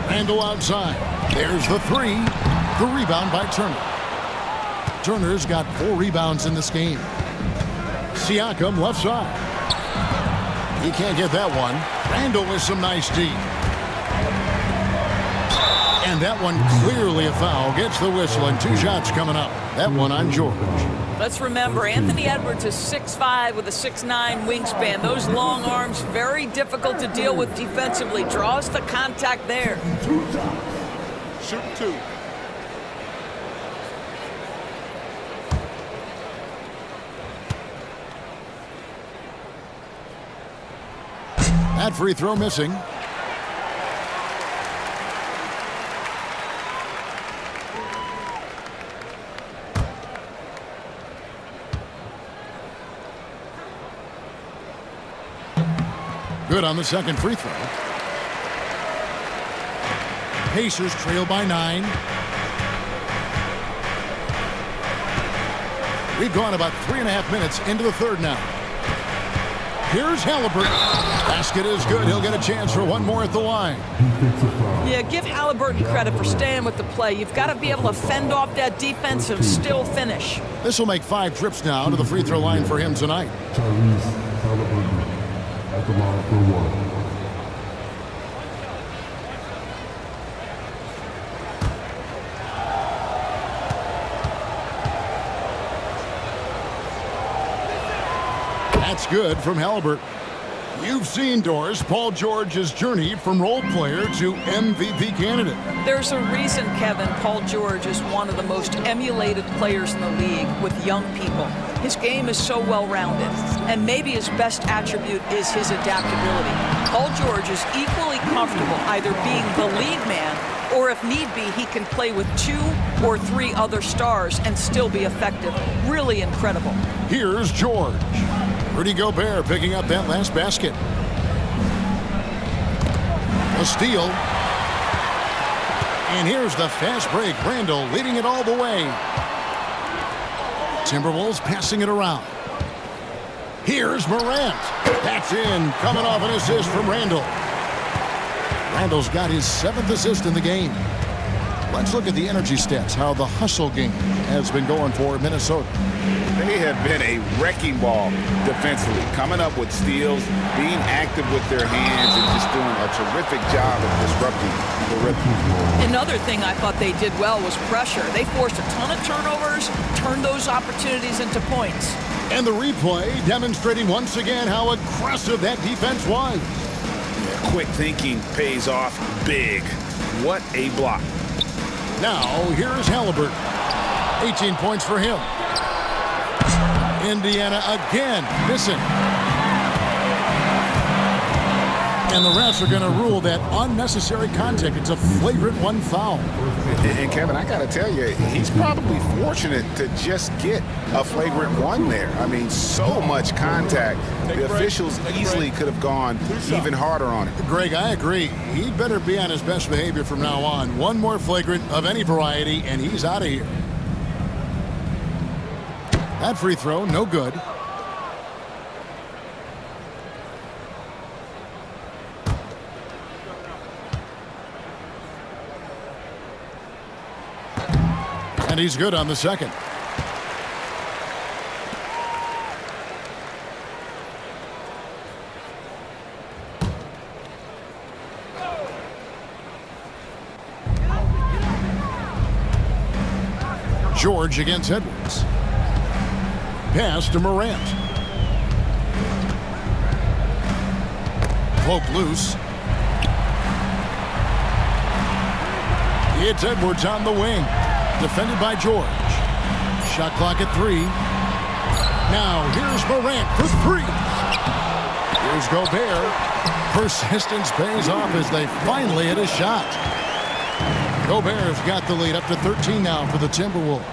Randall outside. There's the three. The rebound by Turner. Turner's got 4 rebounds in this game. Siakam left side. He can't get that one. Randall with some nice D. And that one clearly a foul. Gets the whistle and 2 shots coming up. That one on George. Let's remember, Anthony Edwards is 6'5" with a 6'9" wingspan. Those long arms, very difficult to deal with defensively. Draws the contact there. Shoot 2. That free throw missing. Good on the second free throw. Pacers trail by 9. We've gone about 3.5 minutes into the third now. Here's Halliburton. Basket is good. He'll get a chance for one more at the line. Yeah, give Halliburton credit for staying with the play. You've got to be able to fend off that defense and still finish. This will make 5 trips now to the free throw line for him tonight. Tyrese Halliburton at the line for 1. That's good from Halliburton. You've seen, Doris, Paul George's journey from role player to MVP candidate. There's a reason, Kevin, Paul George is one of the most emulated players in the league with young people. His game is so well-rounded, and maybe his best attribute is his adaptability. Paul George is equally comfortable either being the lead man or, if need be, he can play with 2 or 3 other stars and still be effective. Really incredible. Here's George. Rudy Gobert picking up that last basket. A steal. And here's the fast break. Randall leading it all the way. Timberwolves passing it around. Here's Morant. That's in. Coming off an assist from Randall. Randall's got his 7th assist in the game. Let's look at the energy stats, how the hustle game has been going for Minnesota. They have been a wrecking ball defensively, coming up with steals, being active with their hands, and just doing a terrific job of disrupting the rhythm. Another thing I thought they did well was pressure. They forced a ton of turnovers, turned those opportunities into points. And the replay demonstrating once again how aggressive that defense was. Yeah, quick thinking pays off big. What a block. Now, here's Halliburton. 18 points for him. Indiana again missing. And the refs are going to rule that unnecessary contact. It's a flagrant 1 foul. And Kevin, I got to tell you, he's probably fortunate to just get a flagrant 1 there. I mean, so much contact. The officials easily could have gone even harder on it. Greg, I agree. He'd better be on his best behavior from now on. One more flagrant of any variety, and he's out of here. That free throw, no good. And he's good on the second. George against Edwards. Pass to Morant. Poke loose. It's Edwards on the wing. Defended by George. Shot clock at 3. Now here's Morant for 3. Here's Gobert. Persistence pays off as they finally hit a shot. Gobert's got the lead up to 13 now for the Timberwolves.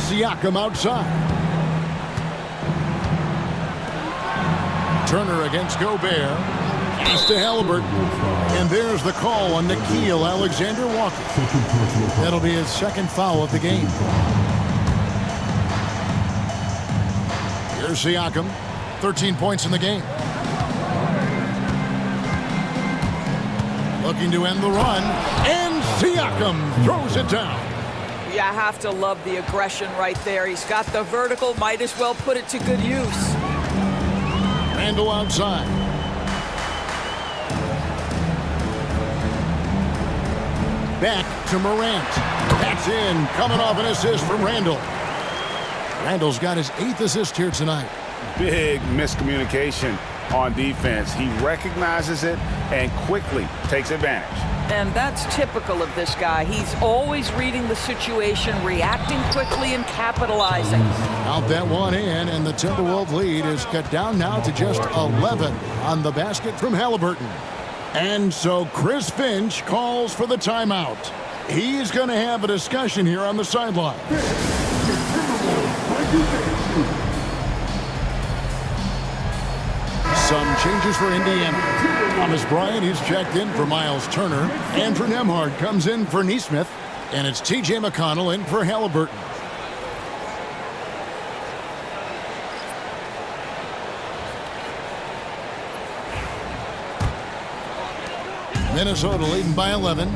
Siakam outside. Turner against Gobert. Pass to Halliburton. And there's the call on Nickeil Alexander-Walker. That'll be his 2nd foul of the game. Here's Siakam. 13 points in the game. Looking to end the run. And Siakam throws it down. Yeah, I have to love the aggression right there. He's got the vertical. Might as well put it to good use. Randall outside. Back to Morant. That's in. Coming off an assist from Randall. Randall's got his 8th assist here tonight. Big miscommunication on defense. He recognizes it and quickly takes advantage. And that's typical of this guy. He's always reading the situation, reacting quickly, and capitalizing. Out that one in, and the Timberwolves lead is cut down now to just 11 on the basket from Halliburton. And so Chris Finch calls for the timeout. He's going to have a discussion here on the sideline. Some changes for Indiana. Thomas Bryant, he's checked in for Miles Turner. Andrew Nembhard comes in for Nesmith. And it's T.J. McConnell in for Halliburton. Minnesota leading by 11.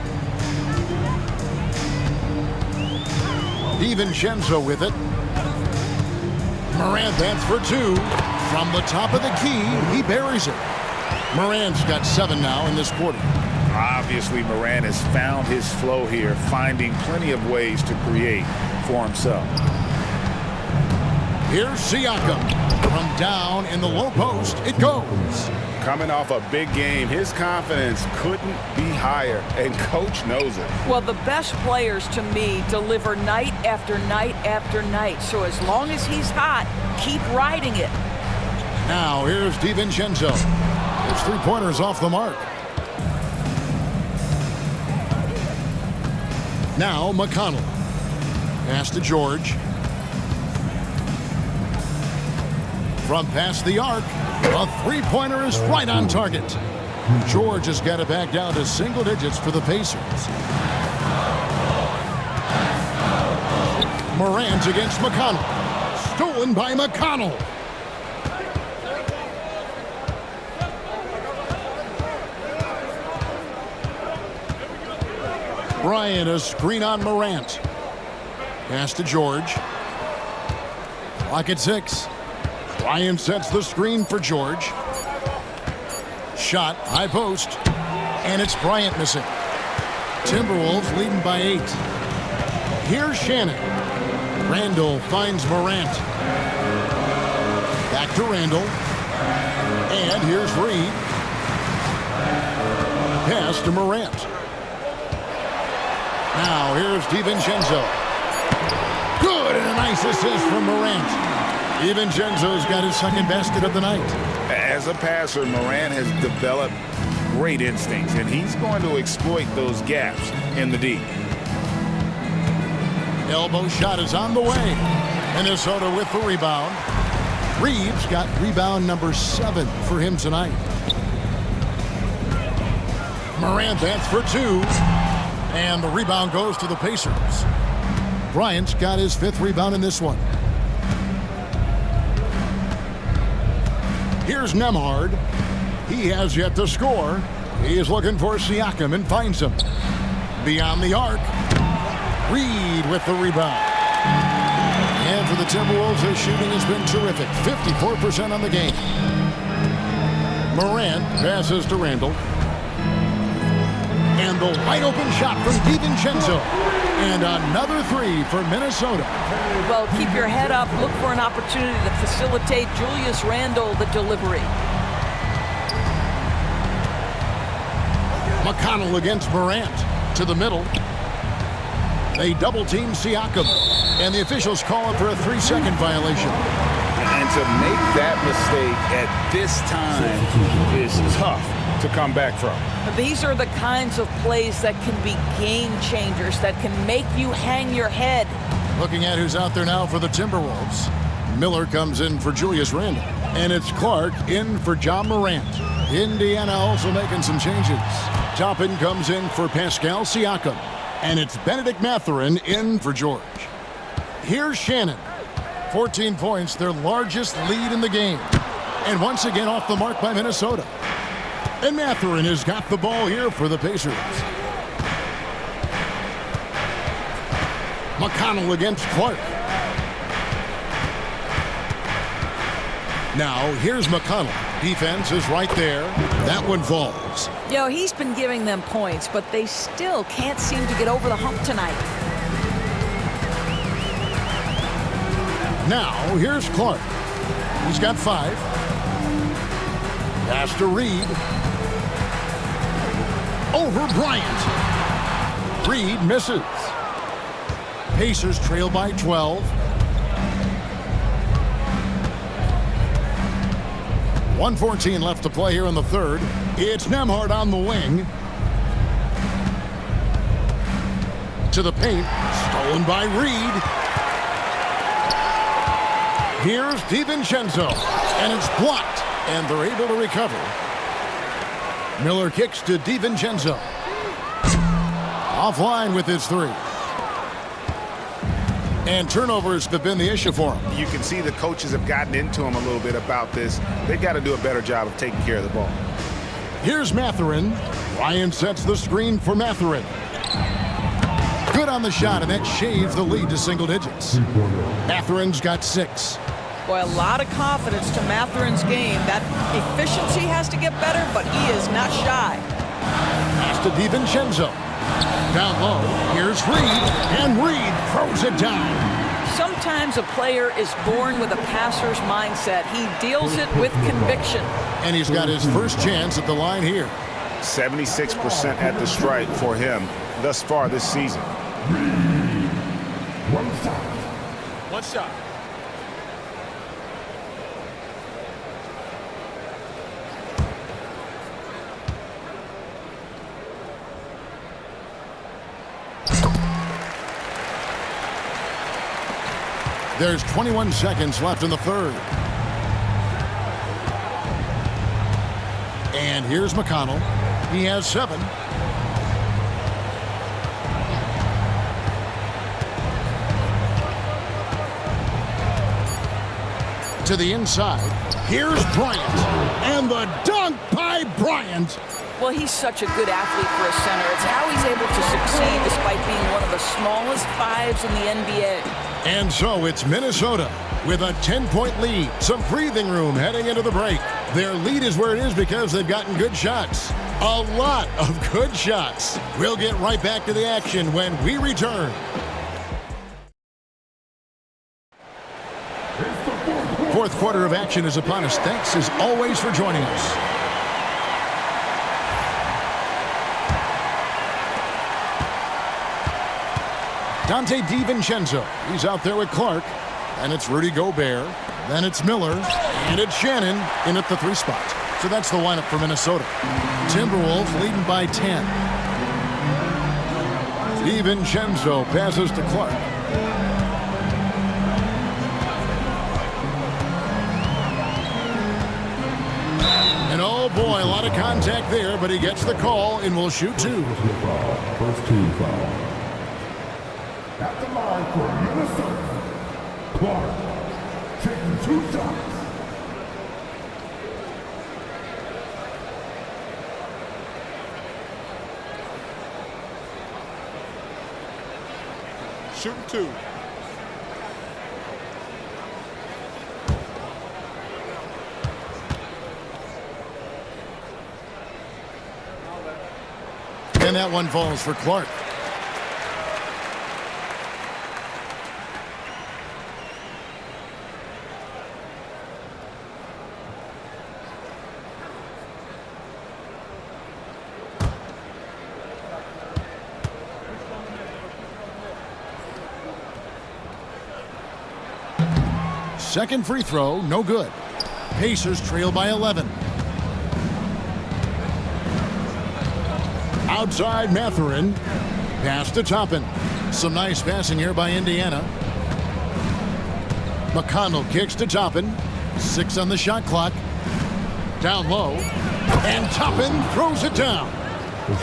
DiVincenzo with it. Morant, that's for 2. From the top of the key, he buries it. Morant's got 7 now in this quarter. Obviously, Morant has found his flow here, finding plenty of ways to create for himself. Here's Siakam. From down in the low post, it goes. Coming off a big game, his confidence couldn't be higher, and coach knows it. Well, the best players, to me, deliver night after night after night. So as long as he's hot, keep riding it. Now, here's DiVincenzo. His 3-pointer's off the mark. Now, McConnell. Pass to George. From past the arc, a three-pointer is right on target. George has got it back down to single digits for the Pacers. Morant against McConnell. Stolen by McConnell. Bryant, a screen on Morant. Pass to George. Clock at 6. Bryant sets the screen for George. Shot, high post. And it's Bryant missing. Timberwolves leading by 8. Here's Shannon. Randall finds Morant. Back to Randall. And here's Reed. Pass to Morant. Now here's DiVincenzo. Good, and a nice assist from Morant. DiVincenzo's got his second basket of the night. As a passer, Morant has developed great instincts, and he's going to exploit those gaps in the D. Elbow shot is on the way. Minnesota with the rebound. Reeves got rebound number 7 for him tonight. Morant, that's for 2. And the rebound goes to the Pacers. Bryant's got his 5th rebound in this one. Here's Nembhard. He has yet to score. He is looking for Siakam and finds him. Beyond the arc. Reed with the rebound. And for the Timberwolves, their shooting has been terrific. 54% on the game. Morant passes to Randall. And the wide open shot from DiVincenzo. And another 3 for Minnesota. Well, keep your head up. Look for an opportunity to facilitate Julius Randle the delivery. McConnell against Morant. To the middle. They double-team Siakam. And the officials call it for a 3-second violation. And to make that mistake at this time is tough to come back from. These are the kinds of plays that can be game changers, that can make you hang your head. Looking at who's out there now for the Timberwolves. Miller comes in for Julius Randle. And it's Clark in for Ja Morant. Indiana also making some changes. Toppin comes in for Pascal Siakam. And it's Benedict Mathurin in for George. Here's Shannon. 14 points, their largest lead in the game. And once again off the mark by Minnesota. And Mathurin has got the ball here for the Pacers. McConnell against Clark. Now, here's McConnell. Defense is right there. That one falls. You know, he's been giving them points, but they still can't seem to get over the hump tonight. Now, here's Clark. He's got 5. Pass to Reed. Over Bryant. Reed misses. Pacers trail by 12. 1:14 left to play here in the third. It's Nembhard on the wing. To the paint. Stolen by Reed. Here's DiVincenzo. And it's blocked. And they're able to recover. Miller kicks to DiVincenzo. Offline with his 3. And turnovers have been the issue for him. You can see the coaches have gotten into him a little bit about this. They've got to do a better job of taking care of the ball. Here's Mathurin. Ryan sets the screen for Mathurin. Good on the shot, and that shaves the lead to single digits. Mathurin's got 6. Boy, a lot of confidence to Mathurin's game. That efficiency has to get better, but he is not shy. Pass to DiVincenzo. Down low, here's Reed, and Reed throws it down. Sometimes a player is born with a passer's mindset. He deals it with conviction. And he's got his first chance at the line here. 76% at the stripe for him thus far this season. One shot. There's 21 seconds left in the third. And here's McConnell. He has 7. To the inside. Here's Bryant. And the dunk by Bryant. Well, he's such a good athlete for a center. It's how he's able to succeed despite being one of the smallest 5s in the NBA. And so it's Minnesota with a 10-point lead. Some breathing room heading into the break. Their lead is where it is because they've gotten good shots. A lot of good shots. We'll get right back to the action when we return. Fourth quarter of action is upon us. Thanks as always for joining us. Dante DiVincenzo. He's out there with Clark. And it's Rudy Gobert. Then it's Miller. And it's Shannon in at the 3 spot. So that's the lineup for Minnesota. Timberwolves leading by 10. DiVincenzo passes to Clark. And oh boy, a lot of contact there, but he gets the call and will shoot 2. First team foul. At the line for Minnesota, Clark taking 2 shots. Shooting 2. And that one falls for Clark. Second free throw, no good. Pacers trail by 11. Outside Mathurin. Pass to Toppin. Some nice passing here by Indiana. McConnell kicks to Toppin. 6 on the shot clock. Down low. And Toppin throws it down.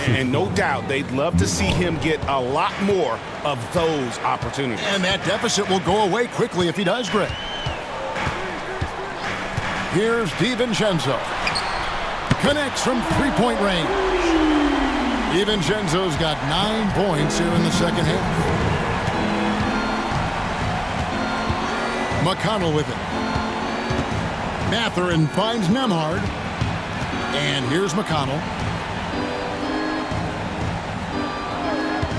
And no doubt they'd love to see him get a lot more of those opportunities. And that deficit will go away quickly if he does, Greg. Here's DiVincenzo. Connects from 3-point range. DiVincenzo's got 9 points here in the second half. McConnell with it. Mathurin finds Nembhard. And here's McConnell.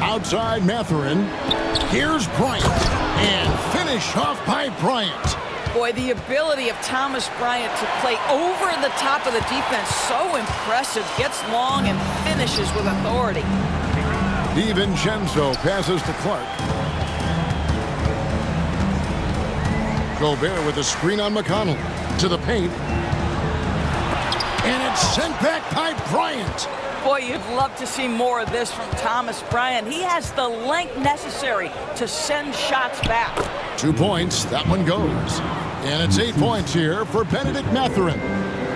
Outside Mathurin. Here's Bryant. And finish off by Bryant. Boy, the ability of Thomas Bryant to play over the top of the defense, so impressive. Gets long and finishes with authority. DiVincenzo passes to Clark. Gobert with a screen on McConnell. To the paint. And it's sent back by Bryant. Boy, you'd love to see more of this from Thomas Bryant. He has the length necessary to send shots back. 2 points. That one goes. And it's 8 points here for Benedict Mathurin.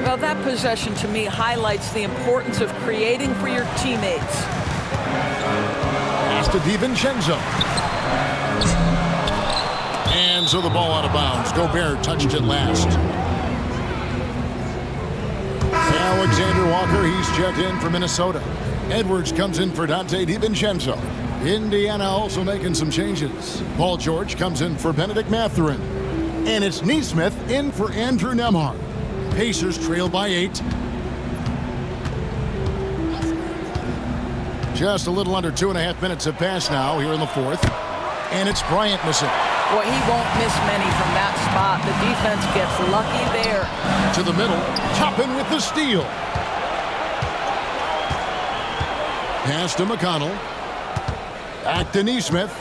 Well, that possession to me highlights the importance of creating for your teammates. Pass to DiVincenzo. And so the ball out of bounds. Gobert touched it last. Alexander Walker, he's checked in for Minnesota. Edwards comes in for Dante DiVincenzo. Indiana also making some changes. Paul George comes in for Benedict Mathurin. And it's Nesmith in for Andrew Nembhard. Pacers trail by 8. Just a little under 2.5 minutes have passed now here in the fourth. And it's Bryant missing. Boy, he won't miss many from that spot. The defense gets lucky there. To the middle. Toppin with the steal. Pass to McConnell. Back to Nesmith.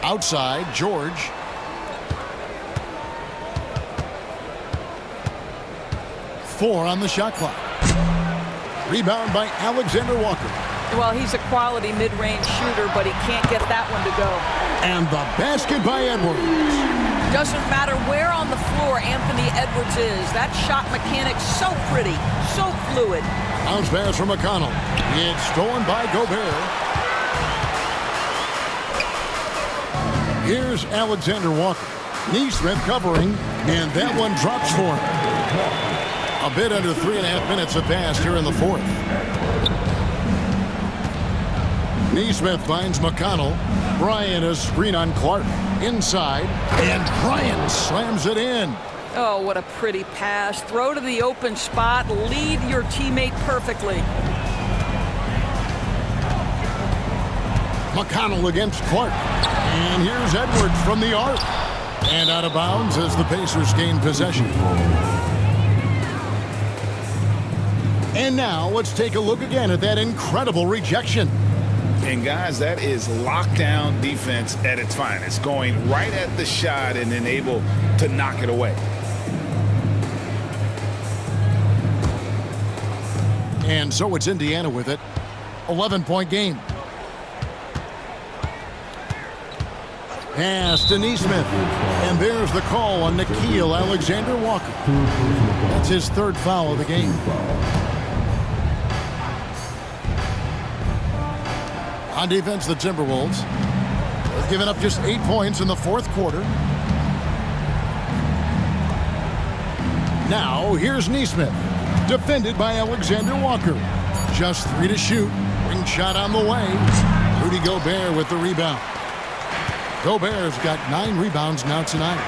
Outside, George. Four on the shot clock. Rebound by Alexander Walker. Well, he's a quality mid-range shooter, but he can't get that one to go. And the basket by Edwards. Doesn't matter where on the floor Anthony Edwards is. That shot mechanic's so pretty, so fluid. Bounce pass from McConnell. It's stolen by Gobert. Here's Alexander Walker. Neesmith covering, and that one drops for him. A bit under 3.5 minutes have passed here in the fourth. Neesmith finds McConnell. Bryant a screen on Clark. Inside, and Bryant slams it in. Oh, what a pretty pass. Throw to the open spot. Lead your teammate perfectly. McConnell against Clark. And here's Edwards from the arc. And out of bounds as the Pacers gain possession. And now let's take a look again at that incredible rejection. And guys, that is lockdown defense at its finest, going right at the shot and then able to knock it away. And so it's Indiana with it. 11-point game. Pass to Neesmith. And there's the call on Nickeil Alexander-Walker. That's his third foul of the game. On defense, the Timberwolves have given up just 8 points in the fourth quarter. Now, here's Neesmith, defended by Alexander Walker. Just 3 to shoot. Ring shot on the way. Rudy Gobert with the rebound. Gobert's got 9 rebounds now tonight.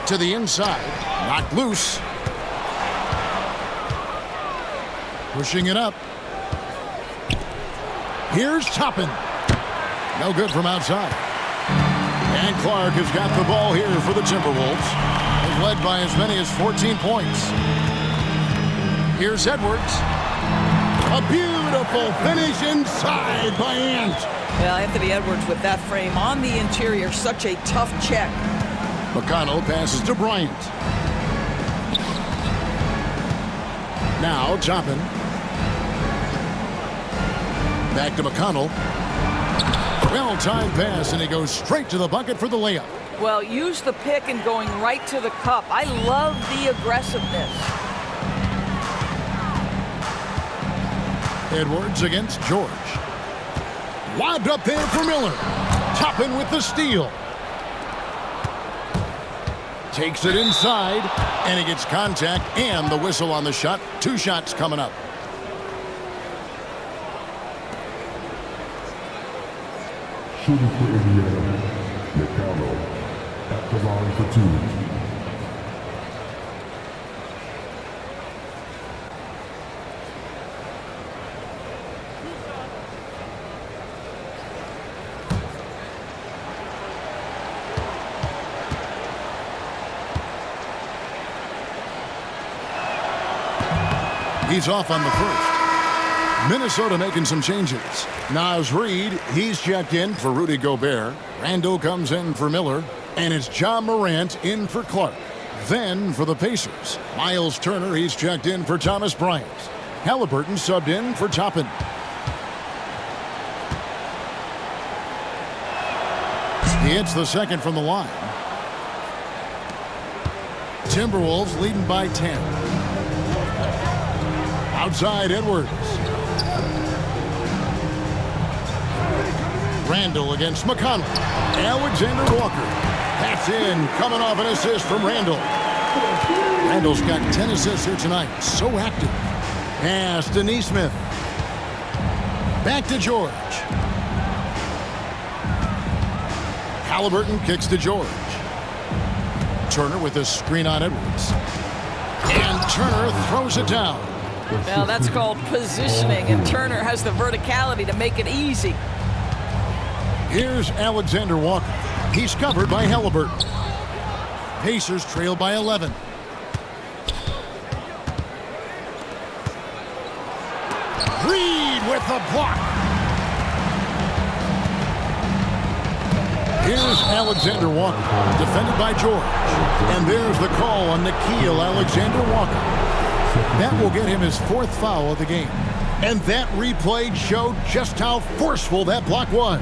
To the inside, knocked loose. Pushing it up. Here's Toppin. No good from outside. And Clark has got the ball here for the Timberwolves. They've led by as many as 14 points. Here's Edwards. A beautiful finish inside by Ant. Well, Anthony Edwards with that frame on the interior, such a tough check. McConnell passes to Bryant. Now Toppin. Back to McConnell. Well-timed pass, and he goes straight to the bucket for the layup. Well, use the pick and going right to the cup. I love the aggressiveness. Edwards against George. Lobbed up there for Miller. Toppin with the steal. Takes it inside, and he gets contact and the whistle on the shot. 2 shots coming up. Shooting for Indiana, McConnell at the line for 2. He's off on the first. Minnesota making some changes. Naz Reid, he's checked in for Rudy Gobert. Randall comes in for Miller. And it's Ja Morant in for Clark. Then for the Pacers, Miles Turner, he's checked in for Thomas Bryant. Halliburton subbed in for Toppin. He hits the second from the line. Timberwolves leading by 10. Outside Edwards. Randall against McConnell. Alexander Walker. That's in, coming off an assist from Randall. Randall's got 10 assists here tonight. So active. Pass to Neesmith. Back to George. Halliburton kicks to George. Turner with a screen on Edwards. And Turner throws it down. Now that's called positioning, and Turner has the verticality to make it easy. Here's Alexander Walker. He's covered by Halliburton. Pacers trail by 11. Reid with the block. Here's Alexander Walker, defended by George. And there's the call on Nickeil Alexander Walker. That will get him his 4th foul of the game. And that replay showed just how forceful that block was.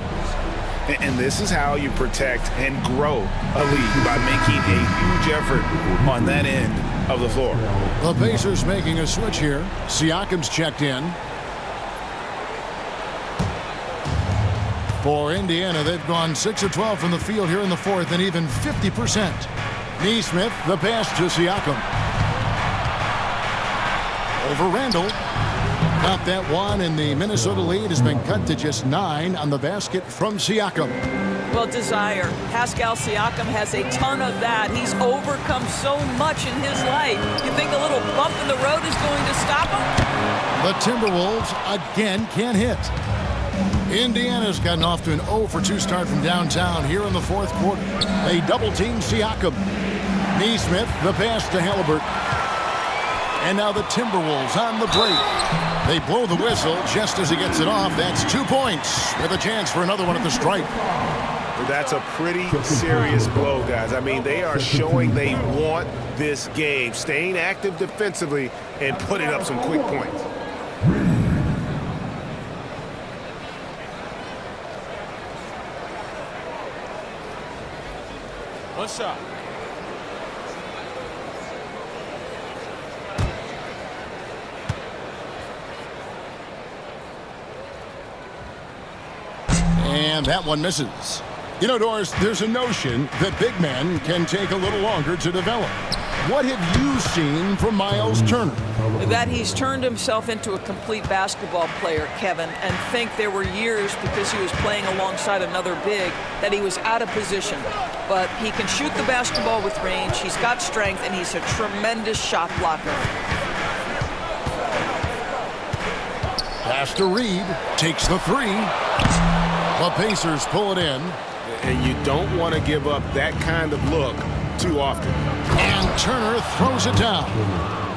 And this is how you protect and grow a lead, by making a huge effort on that end of the floor. The Pacers making a switch here. Siakam's checked in. For Indiana, they've gone 6 of 12 from the field here in the fourth and even 50%. Neesmith, the pass to Siakam. Over Randall. Got that one, and the Minnesota lead has been cut to just 9 on the basket from Siakam. Well, desire. Pascal Siakam has a ton of that. He's overcome so much in his life. You think a little bump in the road is going to stop him? The Timberwolves again can't hit. Indiana's gotten off to an 0 for 2 start from downtown here in the fourth quarter. They double-team Siakam. Neesmith, the pass to Halliburton. And now the Timberwolves on the break. They blow the whistle just as he gets it off. That's 2 points with a chance for another one at the stripe. That's a pretty serious blow, guys. I mean, they are showing they want this game, staying active defensively and putting up some quick points. One shot. And that one misses. You know, Doris, there's a notion that big men can take a little longer to develop. What have you seen from Miles Turner? That he's turned himself into a complete basketball player, Kevin, and think there were years because he was playing alongside another big that he was out of position. But he can shoot the basketball with range, he's got strength, and he's a tremendous shot blocker. Pass to Reed, takes the 3. The Pacers pull it in. And you don't want to give up that kind of look too often. And Turner throws it down.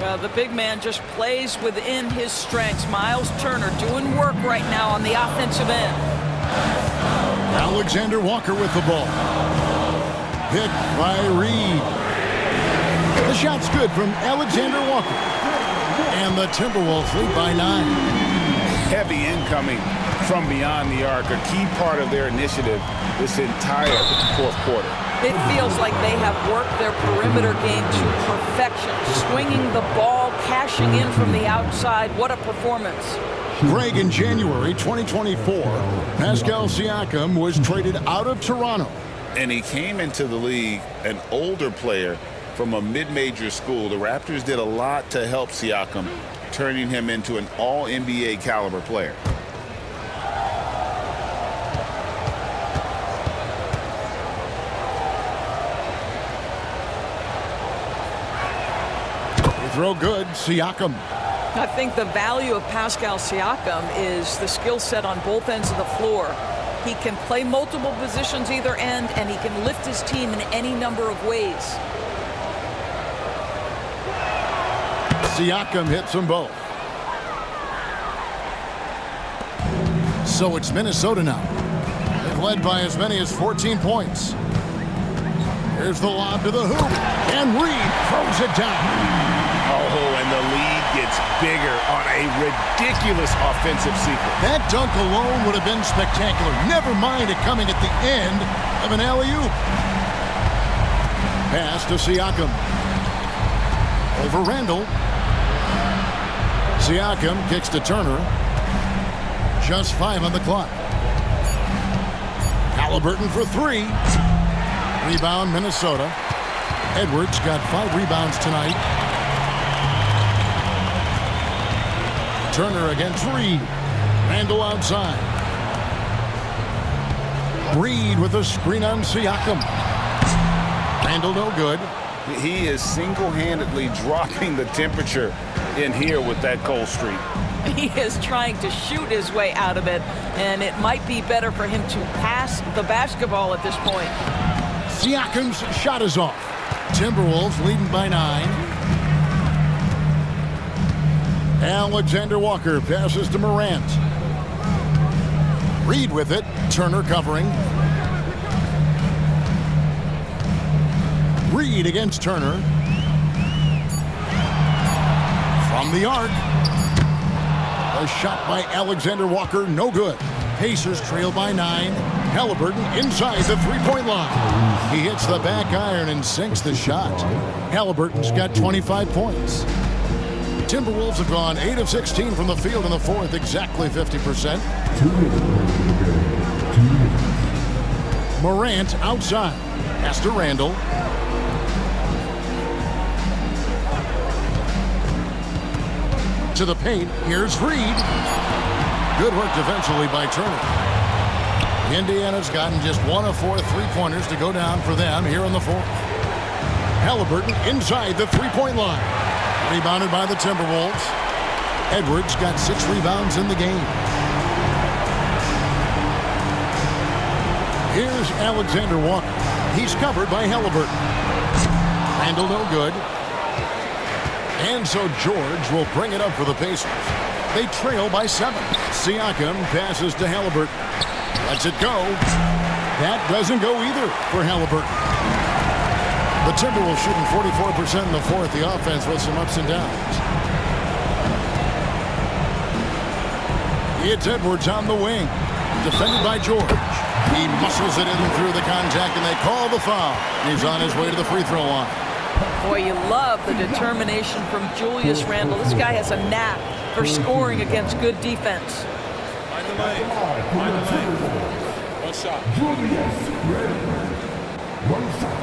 Well, the big man just plays within his strengths. Miles Turner doing work right now on the offensive end. Alexander Walker with the ball. Picked by Reed. The shot's good from Alexander Walker. And the Timberwolves lead by 9. Heavy incoming from beyond the arc, a key part of their initiative this entire fourth quarter. It feels like they have worked their perimeter game to perfection, swinging the ball, cashing in from the outside. What a performance. Greg, in January 2024, Pascal Siakam was traded out of Toronto. And he came into the league an older player from a mid-major school. The Raptors did a lot to help Siakam, turning him into an all-NBA caliber player. Throw good, Siakam. I think the value of Pascal Siakam is the skill set on both ends of the floor. He can play multiple positions either end, and he can lift his team in any number of ways. Siakam hits them both. So it's Minnesota now. They've led by as many as 14 points. Here's the lob to the hoop, and Reed throws it down. Oh, and the lead gets bigger on a ridiculous offensive sequence. That dunk alone would have been spectacular. Never mind it coming at the end of an alley-oop. Pass to Siakam. Over Randall. Siakam kicks to Turner. Just 5 on the clock. Halliburton for 3. Rebound, Minnesota. Edwards got 5 rebounds tonight. Turner against Reed. Randall outside. Reed with a screen on Siakam. Randall no good. He is single-handedly dropping the temperature in here with that cold streak. He is trying to shoot his way out of it, and it might be better for him to pass the basketball at this point. Siakam's shot is off. Timberwolves leading by 9. Alexander Walker passes to Morant. Reed with it. Turner covering. Reed against Turner. From the arc. A shot by Alexander Walker, no good. Pacers trail by 9. Halliburton inside the three-point line. He hits the back iron and sinks the shot. Halliburton's got 25 points. Timberwolves have gone 8 of 16 from the field in the fourth, exactly 50%. Morant outside. Pass to Randall. To the paint. Here's Reed. Good work defensively by Turner. Indiana's gotten just 1 of 4 three-pointers to go down for them here in the fourth. Halliburton inside the three-point line. Rebounded by the Timberwolves. Edwards got 6 rebounds in the game. Here's Alexander Walker. He's covered by Halliburton. Randall no good. And so George will bring it up for the Pacers. They trail by 7. Siakam passes to Halliburton. Lets it go. That doesn't go either for Halliburton. The Timberwolves shooting 44% in the fourth. The offense with some ups and downs. It's Edwards on the wing. Defended by George. He muscles it in through the contact, and they call the foul. He's on his way to the free throw line. Boy, you love the determination from Julius Randle. This guy has a knack for scoring against good defense. Find the lane. Find the lane. One shot. Julius Randle. One shot.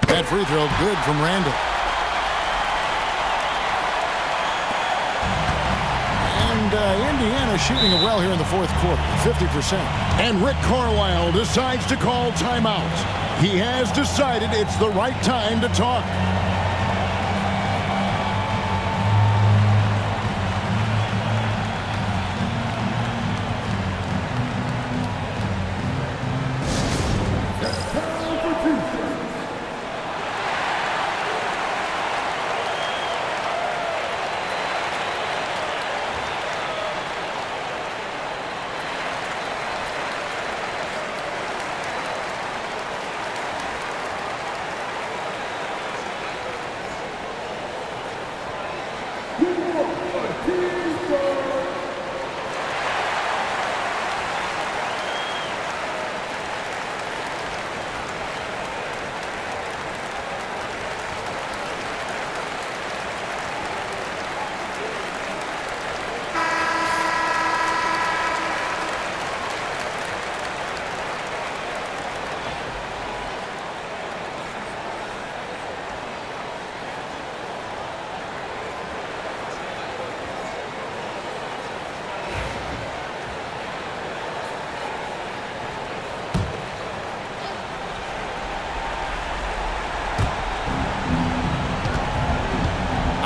That free throw good from Randall. And Indiana shooting it well here in the fourth quarter, 50%. And Rick Carlisle decides to call timeout. He has decided it's the right time to talk.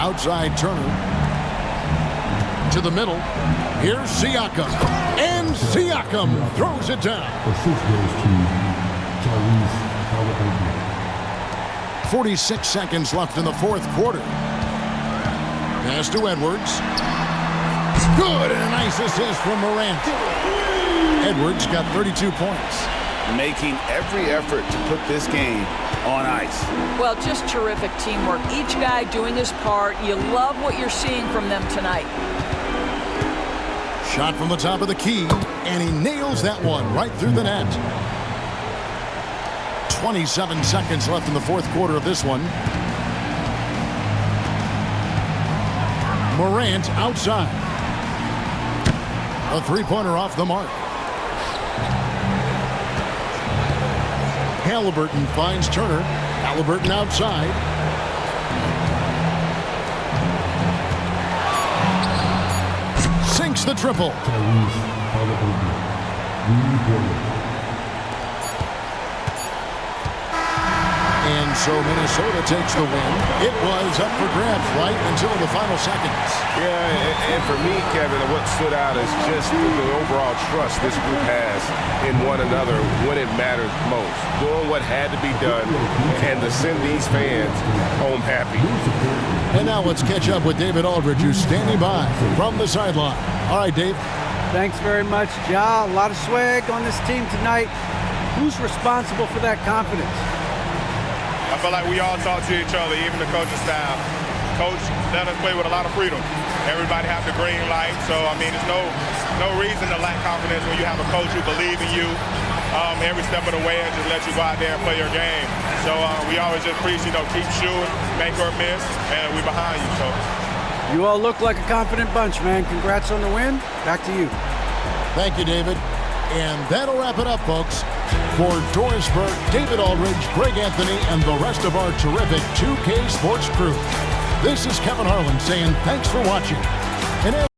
Outside Turner. To the middle. Here's Siakam. And Siakam throws it down. Assist goes to Tyrese Halliburton. 46 seconds left in the fourth quarter. Pass to Edwards. Good, and a nice assist from Morant. Edwards got 32 points. Making every effort to put this game on ice. Well, just terrific teamwork. Each guy doing his part. You love what you're seeing from them tonight. Shot from the top of the key, and he nails that one right through the net. 27 seconds left in the fourth quarter of this one. Morant outside. A three-pointer off the mark. Halliburton finds Turner. Halliburton outside. Sinks the triple. Tyrese Halliburton. And so Minnesota takes the win. It was up for grabs right until the final seconds. Yeah, and for me, Kevin, what stood out is just the overall trust this group has in one another when it matters most. Doing what had to be done and to send these fans home happy. And now let's catch up with David Aldridge, who's standing by from the sideline. All right, Dave. Thanks very much, Ja. A lot of swag on this team tonight. Who's responsible for that confidence? I feel like we all talk to each other, even the coaching staff. Coach let us play with a lot of freedom. Everybody have the green light, so I mean, there's no reason to lack confidence when you have a coach who believes in you every step of the way and just let you go out there and play your game. So we always just preach, keep shooting, make or miss, and we behind you. So you all look like a confident bunch, man. Congrats on the win. Back to you. Thank you, David. And that'll wrap it up, folks. For Doris Burke, David Aldridge, Greg Anthony, and the rest of our terrific 2K Sports crew, this is Kevin Harlan saying thanks for watching. And